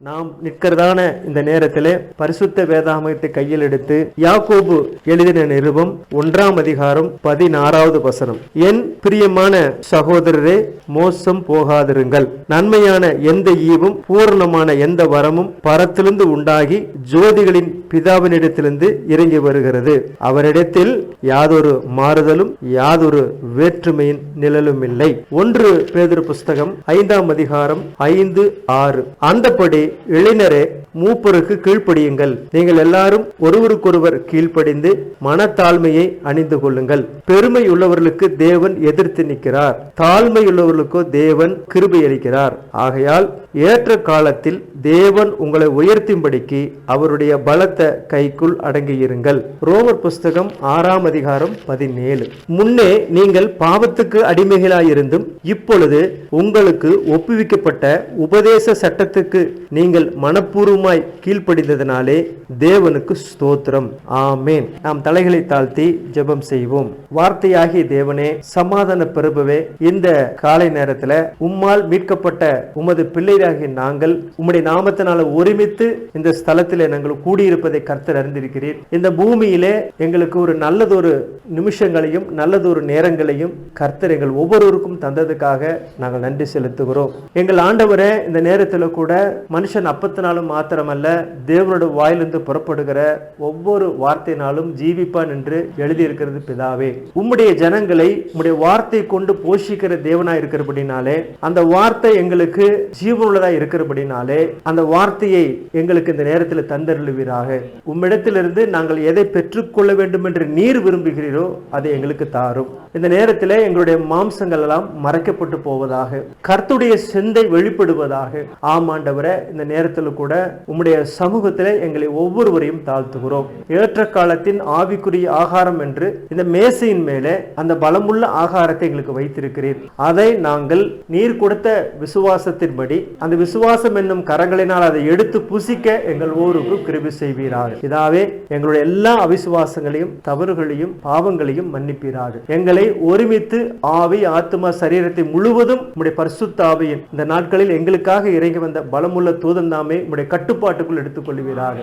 நாம் நிற்கிறதான இந்த நேரத்திலே பரிசுத்த வேதாகமத்தை கையில் எடுத்து யாக்கோபு எழுதின நிருபம் 1ஆம் அதிகாரம் 16வது வசனம். என் பிரியமான சகோதரரே, மோசம் போகாதிருங்கள். நன்மையான எந்த ஈவும் பூரணமான எந்த வரமும் பரத்திலிருந்து உண்டாகி ஜோதிகளின் பிதாவினிடத்திலிருந்து இறங்கி வருகிறது. அவரிடத்தில் யாதொரு மாறுதலும் யாதொரு வேற்றுமையின் நிழலும் இல்லை. 1 பேதுரு புஸ்தகம் 5ஆம் அதிகாரம் 5-6. அந்தபடி இளைஞரே, மூப்பருக்கு கீழ்ப்படியுங்கள். நீங்கள் எல்லாரும் ஒருவருக்கொருவர் கீழ்ப்படிந்து மனத்தாழ்மையை அணிந்து கொள்ளுங்கள். பெருமை உள்ளவர்களுக்கு தேவன் எதிர்த்து நிற்கிறார், தாழ்மை உள்ளவர்களுக்கோ தேவன் கிருபை அளிக்கிறார். ஆகையால் ஏற்ற காலத்தில் தேவன் உங்களை உயர்த்தும்படிக்கு அவருடைய பலத்த கைக்குள் அடங்கியிருங்கள். ரோமர் புஸ்தகம் 6ஆம் அதிகாரம் 17. முன்னே நீங்கள் பாவத்துக்கு அடிமைகளாயிருந்தும் இப்பொழுது உங்களுக்கு ஒப்புவிக்கப்பட்ட உபதேச சட்டத்துக்கு நீங்கள் மனப்பூர்வமாய் கீழ்ப்படிந்ததினாலே தேவனுக்கு ஸ்தோத்திரம். ஆமேன். நாம் தலைகளை தாழ்த்தி ஜெபம் செய்வோம். வார்த்தையாகிய தேவனே, சமாதான பிரபுவே, இந்த காலை நேரத்தில் உம்மால் மீட்கப்பட்ட உமது பிள்ளைகளாகிய நாங்கள் உம்முடைய நாமத்தினால ஒருமித்து இந்த ஸ்தலத்திலே நாங்கள் கூடியிருப்பதை கர்த்தர் அறிந்திருக்கிறீர். இந்த பூமியிலே எங்களுக்கு ஒரு நல்லதொரு நிமிஷங்களையும் நல்லதொரு நேரங்களையும் கர்த்தர் எங்கள் ஒவ்வொருவருக்கும் தந்ததுக்காக நாங்கள் நன்றி செலுத்துகிறோம். எங்கள் ஆண்டவரே, இந்த நேரத்தில் கூட மனுஷன் அப்பத்தினாலும் மாத்திரமல்ல, தேவனுடைய வாயிலிருந்து புறப்படுகிற ஒவ்வொரு வார்த்தையினாலும் ஜீவிப்பான் என்று எழுதியிருக்கிறது. பிதாவே, உம்முடைய ஜனங்களை உம்முடைய வார்த்தை கொண்டு போஷிக்கிற தேவனாய் இருக்கிறபடினாலே, அந்த வார்த்தை எங்களுக்கு ஜீவனுள்ளதா இருக்கிறபடினாலே, அந்த வார்த்தையை எங்களுக்கு இந்த நேரத்தில் தந்தருளுவீராக. உம்மிடத்திலிருந்து நாங்கள் எதை பெற்றுக்கொள்ள வேண்டும் என்று நீர் விரும்புகிறீரோ அதை எங்களுக்கு தாரும். இந்த நேரத்தில் எங்களுடைய மாம்சங்கள் எல்லாம் மறைக்கப்பட்டு போவதாக, கர்த்தருடைய சிந்தை வெளிப்படுவதாக. ஆமாண்டவரே, இந்த நேரத்தில் கூட உம்முடைய சமூகத்தில் எங்களை ஒவ்வொருவரையும் தாழ்த்துகிறோம். ஏற்ற காலத்தின் ஆவிக்குரிய ஆகாரம் என்று இந்த மேசையின் மேலே அந்த பலமுள்ள ஆகாரத்தை எங்களுக்கு வைத்திருக்கிறீர். அதை நாங்கள் நீர் கொடுத்த விசுவாசத்தின்படி அந்த விசுவாசம் என்னும் கரங்களினால் அதை எடுத்து புசிக்க எங்கள் ஒவ்வொருவருக்கும் கிருபை செய்வீராக. இதாவே எங்களுடைய எல்லா அவிசுவாசங்களையும் தவறுகளையும் பாவங்களையும் மன்னிப்பீராக. எங்களை ஒருமித்து ஆவி ஆத்மா சரீரத்தை முழுவதும் உம்முடைய பரிசுத்த ஆவியின் இந்த நாட்களில் எங்களுக்காக இறங்கி வந்த பலமுள்ள தூதன் தாமே உம்முடைய கட்டுப்பாட்டுக்குள் எடுத்துக்கொள்வீராக.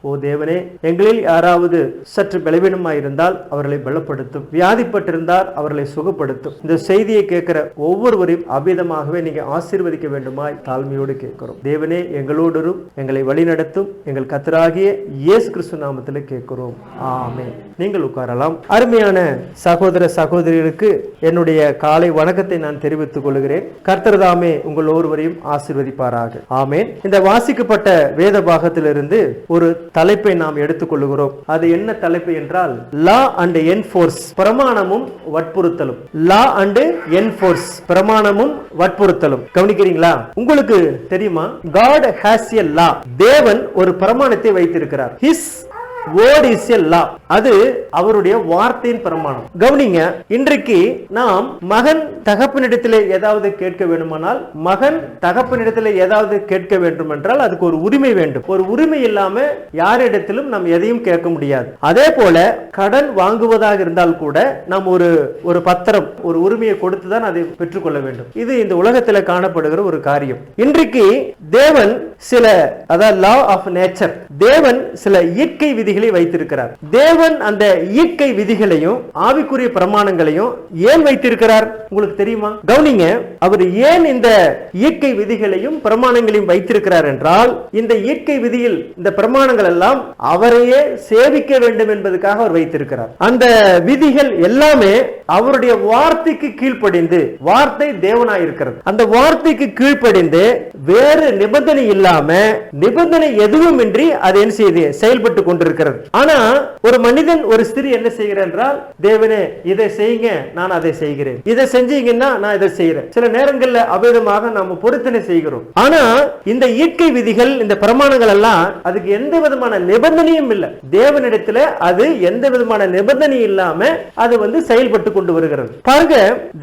ஓ தேவனே, எங்களில் யாராவது சற்று பலவீனமாயிருந்தால் அவர்களை பலப்படுத்தும், வியாதிப்பட்டிருந்தால் அவர்களை சுகப்படுத்தும். இந்த செய்தியை கேட்கிற ஒவ்வொருவரையும் அவ்விதமாகவே நீங்க ஆசீர்வதிக்க வேண்டுமாய் தாழ்மையோடு கேட்கிறோம். தேவனே, எங்களோடும் எங்களை வழிநடத்தும் எங்கள் கர்த்தராகிய இயேசு கிறிஸ்து நாமத்தில் கேட்கிறோம். ஆமென். நீங்கள் உட்காரலாம். அருமையான சகோதர சகோதரிகளுக்கு என்னுடைய காலை வணக்கத்தை நான் தெரிவித்துக் கொள்கிறேன். கர்த்தர் தாமே உங்கள் ஒருவரையும் ஆசீர்வதிப்பாராக. ஆமென். இந்த வாசிக்கப்பட்ட வேத பாகத்திலிருந்து ஒரு தலைப்பை நாம் எடுத்துக்கொள்கிறோம். அது என்ன தலைப்பு என்றால், லா அண்ட் என்ஃபோர்ஸ், பிரமாணமும் வற்புறுத்தலும். லா அண்ட் என்ஃபோர்ஸ், பிரமாணமும் வற்புறுத்தலும். கவனிக்கிறீங்களா? உங்களுக்கு தெரியுமா, God has a law. தேவன் ஒரு பிரமாணத்தை வைத்திருக்கிறார். His word is a law. அது அவருடைய வார்த்தையின் பிரமாணம். கவனிங்க, இன்றைக்கு நாம் மகன் தகப்பனிடத்திலே ஏதாவது கேட்க வேண்டுமானால், மகன் தகப்பனிடத்திலே ஏதாவது கேட்க வேண்டும் என்றால் அதுக்கு ஒரு உரிமை வேண்டும். ஒரு உரிமை இல்லாம யாரிடத்திலும் நாம் எதையும் கேட்க முடியாது. அதே போல கடன் வாங்குவதாக இருந்தால் கூட நாம் ஒரு பத்திரம், ஒரு உரிமையை கொடுத்துதான் அதை பெற்றுக்கொள்ள வேண்டும். இது இந்த உலகத்தில் காணப்படுகிற ஒரு காரியம். இன்றைக்கு தேவன் சில, அதாவது லா ஆஃப் நேச்சர், தேவன் சில இயற்கை விதிகளை வைத்திருக்கிறார். தேவன் அந்த இயற்கை விதிகளையும் ஆவிக்குரிய பிரமாணங்களையும் ஏன் வைத்திருக்கிறார் உங்களுக்கு தெரியுமா? கவனிங்க, அவர் ஏன் இந்த இயற்கை விதிகளையும் பிரமாணங்களையும் வைத்திருக்கிறார் என்றால், இந்த இயற்கை விதியில் இந்த பிரமாணங்கள் எல்லாம் அவரையே சேவிக்க வேண்டும் என்பதற்காக அவர் வைத்திருக்கிறார். அந்த விதிகள் எல்லாமே அவருடைய வார்த்தைக்கு கீழ்ப்படிந்து, வார்த்தை தேவனாய் இருக்கிறது, அந்த வார்த்தைக்கு கீழ்ப்படிந்து வேறு நிபந்தனை இல்லாம, நிபந்தனை எதுவும் இன்றி அது என்ன செய்து செயல்பட்டு கொண்டிருக்கிறது. ஆனா ஒரு மனிதன், ஒரு ஸ்திரீ என்ன செய்கிறார் என்றால், தேவனே இதை செய்யுங்க, நான் அதை செய்கிறேன், இதை செஞ்சீங்கன்னா நான் இதை செய்கிறேன். சில நேரங்கள்ல அபேதமாக நாம பொருத்தனை செய்கிறோம். ஆனா இந்த இயற்கை விதிகள், இந்த பிரமாணங்கள் எல்லாம் அதுக்கு எந்த விதமான நிபந்தனையும் இல்லை. தேவனிடத்துல அது எந்த விதமான நிபந்தனை இல்லாம அது செயல்பட்டு கொண்டு வருகிறது. பாருங்க,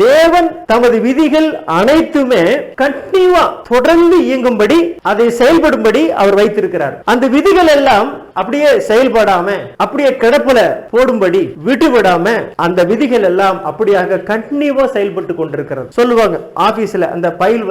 தேவன் தமது விதிகள் அனைத்துமே கண்டினியூவா தொடர்ந்து இயங்கும்படி, அதை செயல்படும்படி அவர் வைத்திருக்கிறார். அந்த விதிகள் எல்லாம் அப்படியே செயல்படாம அப்படியே கிடப்புல போடும்படி விட்டுவிடாம அந்த விதிகள் எல்லாம் அப்படியாக கண்டினியூவா செயல்பட்டு கொண்டிருக்கிறது. சொல்லுவாங்க ஆபீஸ்ல அந்த ஃபைல்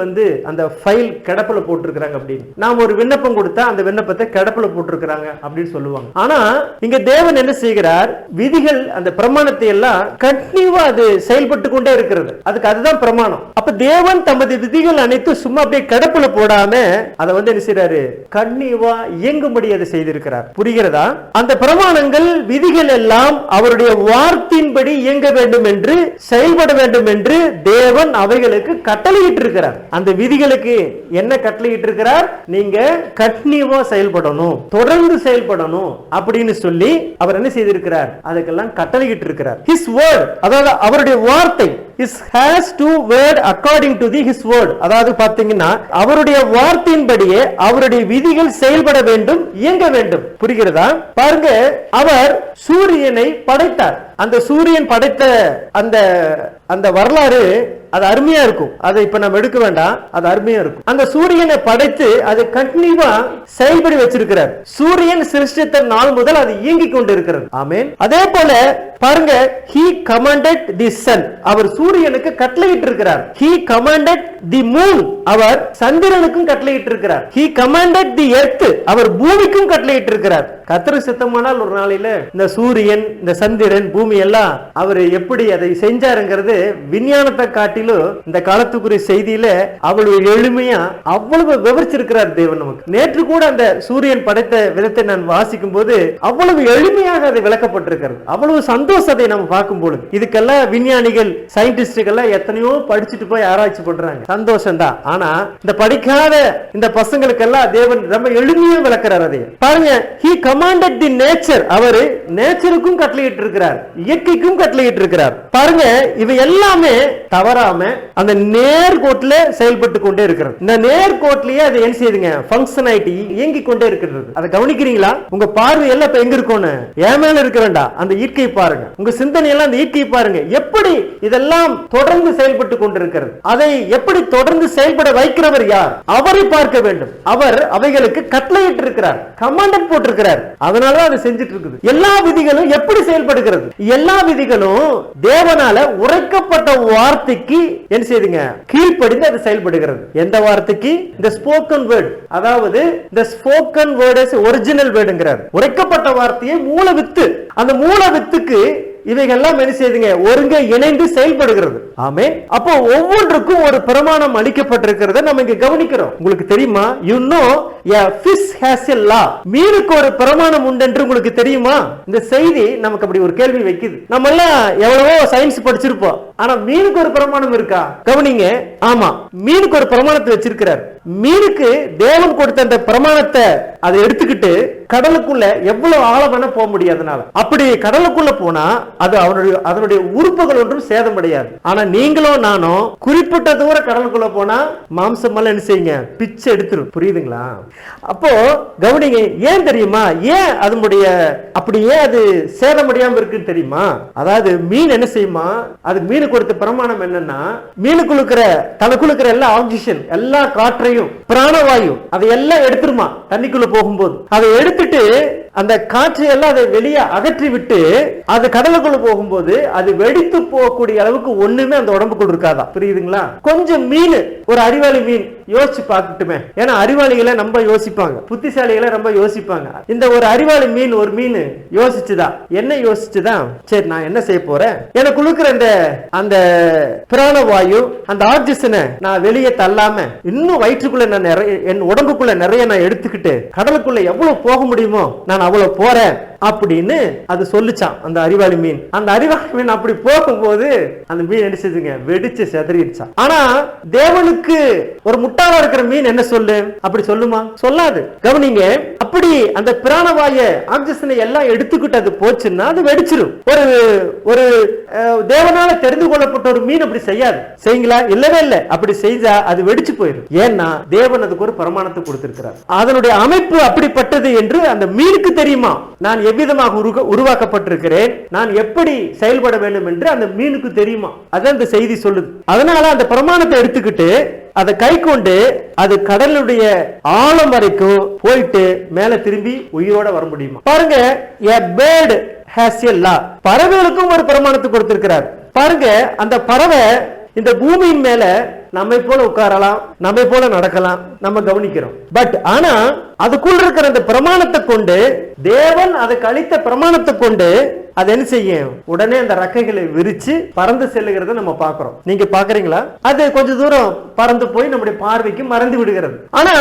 அந்த ஃபைல் கிடப்புல போட்டிருக்கிறாங்க அப்படின்னு. நாம் ஒரு விண்ணப்பம் கொடுத்தா அந்த விண்ணப்பத்தை கிடப்புல போட்டிருக்கிறாங்க அப்படின்னு சொல்லுவாங்க. ஆனா இங்க தேவன் என்ன செய்கிறார்? விதிகள் அந்த பிரமாணத்தை எல்லாம் கண்டினியூவா அது செயல்பட்டு கொண்டே இருக்கிறது. அதுதான் பிரமாணம். அப்ப தேவன் தமது விதிகள் அனைத்தும் சும்மா அப்படியே கிடப்புல போடாம அதை என்ன செய்யறாரு? கண்டினியூவா இயங்கும்படி அதை செய்திருக்கிறார். புரிகிறதா? அந்த பிரமாணங்கள் விதிகள் எல்லாம் அவருடைய வார்த்தையின்படி இயங்க வேண்டும் என்று செயல்பட வேண்டும் என்று தேவன் அவைகளுக்கு கட்டளையிட்டு இருக்கிறார். அந்த விதிகளுக்கு என்ன கட்டளையிட்டு இருக்கிறார்? நீங்க கண்டினியூவா செயல்படணும், தொடர்ந்து செயல்படணும் அப்படின்னு சொல்லி அவர் என்ன செய்திருக்கிறார்? அதுக்கெல்லாம் கட்டளையிட்டு இருக்கிறார். His word, அதாவது அவருடைய வார்த்தை, has to word according to his word. அதாவது பாத்தீங்கன்னா அவருடைய வார்த்தையின்படியே அவருடைய விதிகள் செயல்பட வேண்டும், இயங்க வேண்டும். புரிகிறதா? பாருங்க, அவர் சூரியனை படைத்தார். அந்த சூரியன் படைத்த அந்த வரலாறு அது அருமையா இருக்கும். அதை இப்ப நம்ம எடுக்க வேண்டாம், அது அருமையா இருக்கும். அந்த சூரியனை படைத்து அது கண்டினியூவா செயல்படி வச்சிருக்கிறார். சூரியன் சிருஷ்டித்த நாள் முதல் அது இயங்கிக் கொண்டு இருக்கிறது. ஆமென். அதே போல பாருங்க, he commanded the sun, அவர் சூரியனுக்கு கட்டளையிட்டு இருக்கிறார். he commanded the moon, அவர் சந்திரனுக்கும் கட்டளையிட்டு இருக்கிறார். he commanded the earth, அவர் பூமிக்கும் கட்டளையிட்டு இருக்கிறார். கர்த்தருக்கு சித்தமானால் ஒரு நாளில இந்த சூரியன், இந்த சந்திரன், பூமி எல்லாம் அவர் எப்படி அதை செஞ்சாருங்கிறது விஞ்ஞானத்தை காட்டிலும் இந்த காலத்துக்குரிய செய்தியில அவ்வளவு எளிமையா அவ்வளவு விவரிச்சிருக்கிறார் தேவன் நமக்கு. நேற்று கூட அந்த சூரியன் படைத்த விதத்தை நான் வாசிக்கும் போது அவ்வளவு எளிமையாக அதை விளக்கப்பட்டிருக்கிறது. அவ்வளவு சந்தோஷத்தை நம்ம பார்க்கும் பொழுது இதுக்கெல்லாம் விஞ்ஞானிகள், சயின்டிஸ்டுகள் எத்தனையோ படிச்சுட்டு போய் ஆராய்ச்சி பண்றாங்க. சந்தோஷம் தான். ஆனா இந்த படிக்காத இந்த பசங்களுக்கெல்லாம் தேவன் ரொம்ப எளிமையா விளக்கிறார். அதை பாருங்க, he commanded the nature, அவர் நேச்சருக்கும் கட்டளையிட்டு இருக்கிறார், இயற்கைக்கும் கட்டளையிட்டு இருக்கிறார். பாருங்க, இவை எல்லாமே தவறாம அந்த நேர்கோட்டில செயல்பட்டு கொண்டே இருக்கிறது. இந்த நேர்கோட்டிலேயே அது என்ன செய்யுதுங்க? ஃபங்க்ஷன் ஆயிட்டு இயங்கி கொண்டே இருக்கிறது. அதை கவனிக்கிறீங்களா? உங்க பார்வை எல்லாம் இப்ப எங்க இருக்கும்னு ஏன் மேல இருக்க வேண்டாம், அந்த இயற்கை பாருங்க. உங்க சிந்தனை எல்லாம் அந்த இயற்கை பாருங்க. எப்படி இதெல்லாம் தொடர்ந்து செயல்பட்டு கொண்டிருக்கிறது. அதை எப்படி தொடர்ந்து செயல்பட வைக்கிறவர் யார்? அவரை பார்க்க வேண்டும். அவர் அவைகளுக்கு கட்டளையிட்டு இருக்கிறார், கமாண்டட் போட்டிருக்கிறார். அதனாலதான் அதை செஞ்சிட்டு இருக்குது. எல்லா விதிகளும் எப்படி செயல்படுகிறது? எல்லா விதிகளும் தேவனால உரைக்கப்பட்ட வார்த்தைக்கு என்ன செய்யுதுங்க? கீழ்ப்படிந்து அது செயல்படுகிறது. எந்த வார்த்தைக்கு? இந்த ஸ்போக்கன் வேர்ட், அதாவது இந்த ஸ்போக்கன் வேர்ட் இஸ் ஒரிஜினல் வேர்டுங்கிறார். உரைக்கப்பட்ட வார்த்தையை மூல வித்து, அந்த மூல வித்துக்கு இவைகள்லாம் என்ன செய்யுதுங்க? ஒருங்க இணைந்து செயல்படுகிறது. ஆமே. அப்போ ஒவ்வொன்றுக்கும் ஒரு பிரமாணம் அளிக்கப்பட்டிருக்கிறத நம்ம இங்க கவனிக்கிறோம். உங்களுக்கு தெரியுமா? you know a fish has a law, மீனுக்கு ஒரு பிரமாணம் உண்டு என்று உங்களுக்கு தெரியுமா? இந்த செய்தி நமக்கு அப்படி ஒரு கேள்வி வைக்குது. நம்ம எல்லாம் எவ்வளவோ சயின்ஸ் படிச்சிருப்போம், ஆனா மீனுக்கு ஒரு பிரமாணம் இருக்கா? கவனிங்க. ஆமா, மீனுக்கு ஒரு பிரமாணத்தை வச்சிருக்கிறார். மீனுக்கு தேவன் கொடுத்த அந்த பிரமாணத்தை அதை எடுத்துக்கிட்டு கடலுக்குள்ள எவ்வளவு ஆழமான போக முடியாதனால, அப்படி கடலுக்குள்ள போனா அது அதனுடைய உறுப்புகள் ஒன்றும் சேதமடையாது. ஆனா நீங்களும் நானும் குறிப்பிட்ட தூரம் கடலுக்குள்ள போனா மாம்சம் எல்லாம் என்ன செய்யுங்க? பிச்சை எடுத்துரும். புரியுதுங்களா? அப்போ கவனிங்க. ஏன் தெரியுமா? ஏன் அதனுடைய அப்படியே அது சேதமடையாம இருக்குன்னு தெரியுமா? அதாவது மீன் என்ன செய்யுமா? அது மீனு கொடுத்த பிரமாணம் என்னன்னா, மீனுக்குள்ள தனக்குள்ள எல்லா ஆக்சிஜன், எல்லா காற்றையும், பிராணவாயு அதையெல்லாம் எடுத்துருமா. தண்ணிக்குள்ள போகும்போது அதை எடுத்துட்டு அந்த காற்றை எல்லாம் அதை வெளியே அகற்றி விட்டு அது கடலுக்குள்ள போகும்போது அது வெடித்து போகக்கூடிய அளவுக்கு ஒண்ணுமே அந்த உடம்புக்குள்ள இருக்காதா? புரியுதுங்களா? கொஞ்சம் மீன், ஒரு அறிவாளி மீன் யோசிச்சு பார்க்கட்டுமே. ஏன்னா அறிவாளிகளை ரொம்ப யோசிப்பாங்க, புத்திசாலிகளை ரொம்ப யோசிப்பாங்க. இந்த ஒரு அறிவாளி மீன், ஒரு மீன் யோசிச்சுதான். என்ன யோசிச்சுதான்? சரி, நான் என்ன செய்ய போறேன்? எனக்கு கொடுக்கிற அந்த பிராணவாயு, அந்த ஆக்சிஜனை நான் வெளியே தள்ளாம இன்னும் வயிற்றுக்குள்ள நான் என் உடம்புக்குள்ள நிறைய நான் எடுத்துக்கிட்டு கடலுக்குள்ள எவ்வளவு போக முடியுமோ நான் அவ்வளவு போறேன் அப்படின்னு அது சொல்லுச்சான் அந்த அறிவாளி மீன். அந்த அறிவாளி மீன் அப்படி போகும்போது அந்த மீன் என்ன செய்யுங்க? வெடிச்சு செதறிடுச்சான். ஆனா தேவனுக்கு ஒரு முட்டாளா இருக்கிற மீன் என்ன சொல்லு? அப்படி சொல்லுமா? சொல்லாது. கவனிங்க. அப்படி அந்த பிராணவாய ஆக்சிஜனை எல்லாம் எடுத்துக்கிட்டு அது போச்சுன்னா அது வெடிச்சிடும். ஒரு தேவனால தெரிந்து கொள்ளப்பட்ட ஒரு மீன் அப்படி செய்யாது. செய்யுங்களா? இல்லவே இல்லை. அப்படி செய்தா அது வெடிச்சு போயிடும். ஏன்னா தேவன் அதுக்கு ஒரு பிரமாணத்தை கொடுத்திருக்கிறார். அதனுடைய அமைப்பு அப்படிப்பட்டது என்று அந்த மீனுக்கு தெரியுமா? நான் எவ்விதமாக உருவாக்கப்பட்டிருக்கிறேன், நான் எப்படி செயல்பட வேண்டும் என்று அந்த மீனுக்கு தெரியுமா. அதான் இந்த செய்தி சொல்லுது. அதனால அந்த பிரமாணத்தை எடுத்துக்கிட்டு அதை கை கொண்டு அது கடலுடைய ஆழம் வரைக்கும் போயிட்டு மேல திரும்பி உயிரோட வர முடியுமா பாருங்க. a bird has a law. பறவைகளுக்கும் ஒரு பிரமாணத்தை கொடுத்திருக்கிறார் பாருங்க. அந்த பறவை இந்த பூமியின் மேல நம்மை போல உட்காரலாம், நம்மை போல நடக்கலாம், நம்ம கவனிக்கிறோம். பட் ஆனா அதுக்குள்ள இருக்கிற அந்த பிரமாணத்தை கொண்டு, தேவன் அதுக்கு அளித்த பிரமாணத்தை கொண்டு அது என்ன செய்யும், உடனே அந்த ரெக்கைகளை விரிச்சு பறந்து செல்லுகிறத நம்ம பாக்குறோம். நீங்க பாக்குறீங்களா? அது கொஞ்ச தூரம் பறந்து போய் நம்முடைய பார்வைக்கு மறந்து விடுகிறது. ஆனா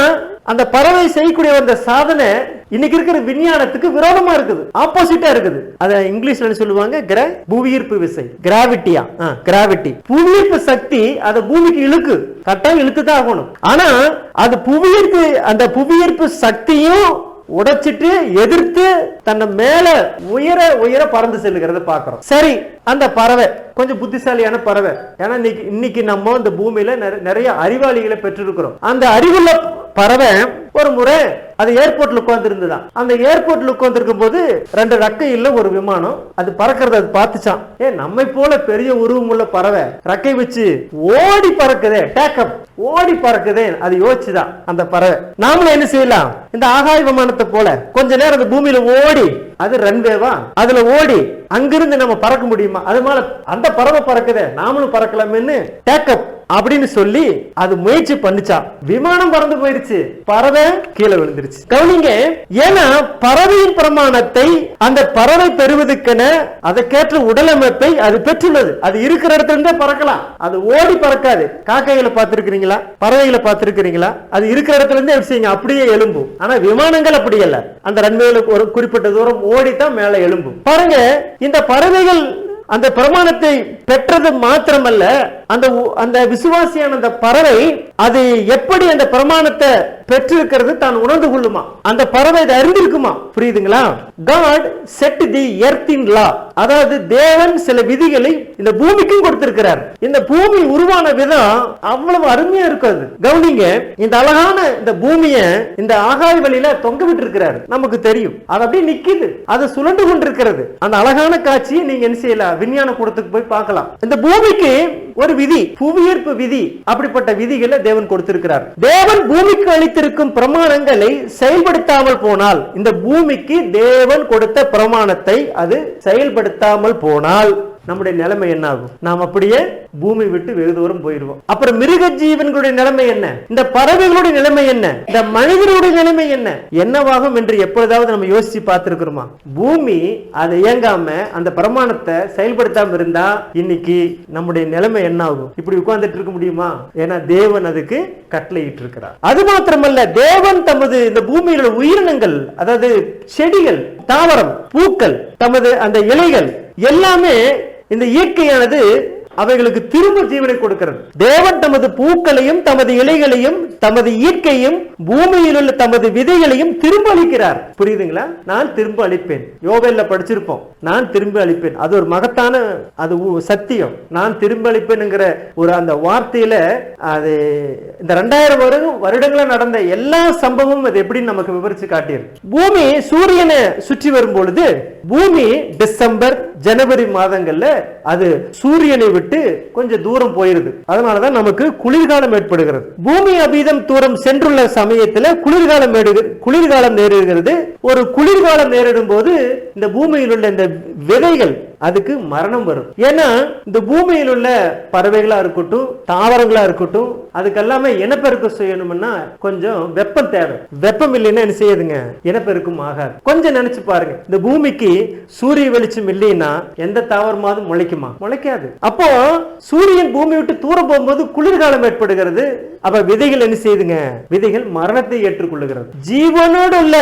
அந்த பறவை செய்யக்கூடிய அந்த சாதனை இன்னைக்கு இருக்கிற விஞ்ஞானத்துக்கு விரோதமா இருக்குது, ஆப்போசிட்டா இருக்குது. அத இங்கிலீஷ்ல சொல்லுவாங்க புவியீர்ப்பு விசை, கிராவிட்டியா, கிராவிட்டி. புவியீர்ப்பு சக்தி அதை பூமிக்கு இழுக்கு, கட்டாயம் இழுத்துதான் ஆகணும். ஆனா அது புவியீர்ப்பு, அந்த புவியீர்ப்பு சக்தியும் உடைச்சிட்டு எதிர்த்து தன்னை மேல உயர உயர பறந்து செல்லுகிறத பாக்குறோம். சரி, அந்த பறவை கொஞ்சம் புத்திசாலியான பறவை. ஏன்னா இன்னைக்கு நம்ம இந்த பூமியில நிறைய அறிவாளிகளை பெற்றிருக்கிறோம். அந்த அறிவுள்ள பறவை ஒரு முறை அது ஏர்போர்ட்ல உட்கார்ந்து இருந்துதான். அந்த ஏர்போர்ட்ல உட்கார்ந்து இருக்கும் போது 2 ரெக்கை இல்ல ஒரு விமானம் அது பறக்கிறத அது பார்த்துச்சான். நம்மை போல பெரிய உருவம் உள்ள பறவை ரெக்கை வச்சு ஓடி பறக்குதே, டேக்கப் ஓடி பறக்குதே, அது யோசிச்சுதான் அந்த பறவை. நாமளும் என்ன செய்யலாம், இந்த ஆகாய விமானத்தை போல கொஞ்ச நேரம் அந்த பூமியில ஓடி, அது ரன்வேவா, அதுல ஓடி அங்கிருந்து நம்ம பறக்க முடியுமா? அது மேல அந்த பறவை பறக்குதே, நாமளும் பறக்கலாம்னு டேக்கப் அப்படின்னு சொல்லி அது முயற்சி பண்ணிச்சா. விமானம் பறந்து போயிருச்சு, பறவை கீழே விழுந்துருச்சு. கவனிங்க, ஏன்னா பறவையின் பிரமாணத்தை அந்த பறவை பெறுவதற்கென அதற்கேற்ற உடலமைப்பை அது பெற்றுள்ளது. அது இருக்கிற இடத்துல இருந்தே பறக்கலாம், அது ஓடி பறக்காது. காக்கைகளை பார்த்திருக்கிறீங்களா, பறவைகளை பார்த்திருக்கிறீங்களா? அது இருக்கிற இடத்துல இருந்தே அப்படியே எழும்பும். ஆனா விமானங்கள் அப்படி அல்ல, அந்த ரன்வேல ஒரு குறிப்பிட்ட தூரம் ஓடித்தான் மேல எழும்பும். பாருங்க, இந்த பறவைகள் அந்த பிரமாணத்தை பெற்றது மாத்திரமல்ல, அந்த விசுவாசியான அந்த பறவை அது எப்படி அந்த பிரமாணத்தை பெற்றிருக்கிறது தான் உணர்ந்து கொள்ளுமா, அந்த பறவை இதை அறிந்திருக்குமா. புரியுதுங்களா? God set the earth in law. அதாவது தேவன் சில விதிகளை இந்த பூமிக்கும் கொடுத்திருக்கிறார். இந்த பூமி உருவான விதம் அவ்வளவு அருமையா இருக்காது. கவனிங்க, இந்த அழகான இந்த பூமியை இந்த ஆகாய வழியில தொங்க விட்டு இருக்கிறார். நமக்கு தெரியும் அது அப்படியே நிக்குது, அது சுழண்டு கொண்டிருக்கிறது. அந்த அழகான காட்சியை நீங்க என்ன செய்யலாம், விஞ்ஞான கூடத்துக்கு போய் பார்க்கலாம். இந்த பூமிக்கு ஒரு விதி, புவியீர்ப்பு விதி, அப்படிப்பட்ட விதிகளை தேவன் கொடுத்திருக்கிறார். தேவன் பூமிக்கு அளித்திருக்கும் பிரமாணங்களை செயல்படுத்தாமல் போனால், இந்த பூமிக்கு தேவன் கொடுத்த பிரமாணத்தை அது செயல்படுத்தாமல் போனால் நம்முடைய நிலைமை என்ன ஆகும்? நாம் அப்படியே பூமி விட்டு வெகு தூரம் போயிடுவோம். அப்புறம் மிருக ஜீவன்களுடைய நிலைமை என்ன, இந்த பறவைகளுடைய நிலைமை என்ன, இந்த மனிதனுடைய நிலைமை என்ன, என்னவாகும் என்று எப்பொழுதாவது நம்ம யோசிச்சு பார்த்திருக்கிறோமா? பூமி அதை இயங்காம அந்த பிரமாணத்தை செயல்படுத்தாம இருந்தா இன்னைக்கு நம்முடைய நிலைமை என்ன ஆகும்? இப்படி உட்கார்ந்துட்டு இருக்க முடியுமா? ஏன்னா தேவன் அதுக்கு கட்டளையிட்டு இருக்கிறார். அது மாத்திரமல்ல, தேவன் தமது இந்த பூமியில உயிரினங்கள், அதாவது செடிகள், தாவரம், பூக்கள், தமது அந்த இலைகள் எல்லாமே இந்த இயற்கையானது அவைகளுக்கு திரும்ப ஜீவனை கொடுக்கிறது. தேவன் தமது பூக்களையும் தமது இலைகளையும் தமது இயற்கையும் பூமியில் உள்ள தமது விதைகளையும் திரும்ப அளிக்கிறார். புரியுதுங்களா? நான் திரும்ப அளிப்பேன். யோவேல்ல படிச்சிருப்போம், நான் திரும்ப அளிப்பேன். அது ஒரு மகத்தான அது சத்தியம். நான் திரும்ப அளிப்பேன்ங்கிற ஒரு அந்த வார்த்தையில அது இந்த 2000 வருடங்களா நடந்த எல்லா சம்பவமும் அது எப்படின்னு நமக்கு விவரிச்சு காட்டியிருக்கு. பூமி சூரியனை சுற்றி வரும் பொழுது பூமி டிசம்பர் ஜனவரி மாதங்கள்ல அது சூரியனை விட்டு கொஞ்சம் தூரம் போயிருது. அதனாலதான் நமக்கு குளிர்காலம் ஏற்படுகிறது. பூமி அபீதம் தூரம் சென்றுள்ள சமயத்தில் குளிர்காலம் நேரிடுகிறது. ஒரு குளிர்காலம் நேரிடும் போது இந்த பூமியில் உள்ள இந்த விதைகள் அதுக்கு மரணம் வரும். ஏன்னா இந்த பூமியில் உள்ள பறவைகளா இருக்கட்டும், தாவரங்களா இருக்கட்டும், அதுக்கு எல்லாமே இனப்பெருக்கம் செய்யணும்னா கொஞ்சம் வெப்பம் தேவை. வெப்பம் இல்லைன்னா என்ன செய்யுதுங்க, இனப்பெருக்கம் ஆகாது. கொஞ்சம் நினைச்சு பாருங்க, இந்த பூமிக்கு சூரிய வெளிச்சம் இல்லைன்னா எந்த தாவரமாவது முளைக்குமா? முளைக்காது. அப்போ சூரியன் பூமி விட்டு தூரம் போகும்போது குளிர்காலம் ஏற்படுகிறது. அப்ப விதைகள் என்ன செய்யுதுங்க, விதைகள் மரணத்தை ஏற்றுக்கொள்ளுகிறது. ஜீவனோடு உள்ள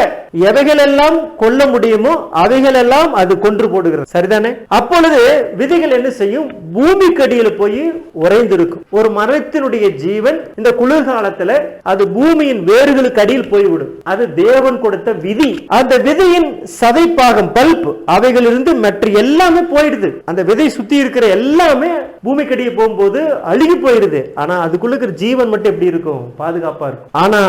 எவைகள் எல்லாம் கொல்ல முடியுமோ அவைகள் எல்லாம் அது கொன்று போடுகிறது. சரிதானே? அப்பொழுது விதைகள் என்ன செய்யும், பூமிக்கு அடியில் போய் உறைந்திருக்கும். ஒரு மரத்தினுடைய ஜீவன் இந்த குளிர்காலத்துல அது பூமியின் வேர்களுக்கு அடியில் போய்விடும். அது தேவன் கொடுத்த விதி. அந்த விதையின் சதைப்பாகம், பல்ப், அவைகளிலிருந்து மற்ற எல்லாமே போயிடுது. அந்த விதை சுத்தி இருக்கிற எல்லாமே பூமிக்கடியே போகும்போது அழுகி போயிருது. ஆனா அதுக்குள்ள இருக்கிற ஜீவன் மட்டும் எப்படி இருக்கும்? பாதுகாப்பா இருக்கும். ஆனா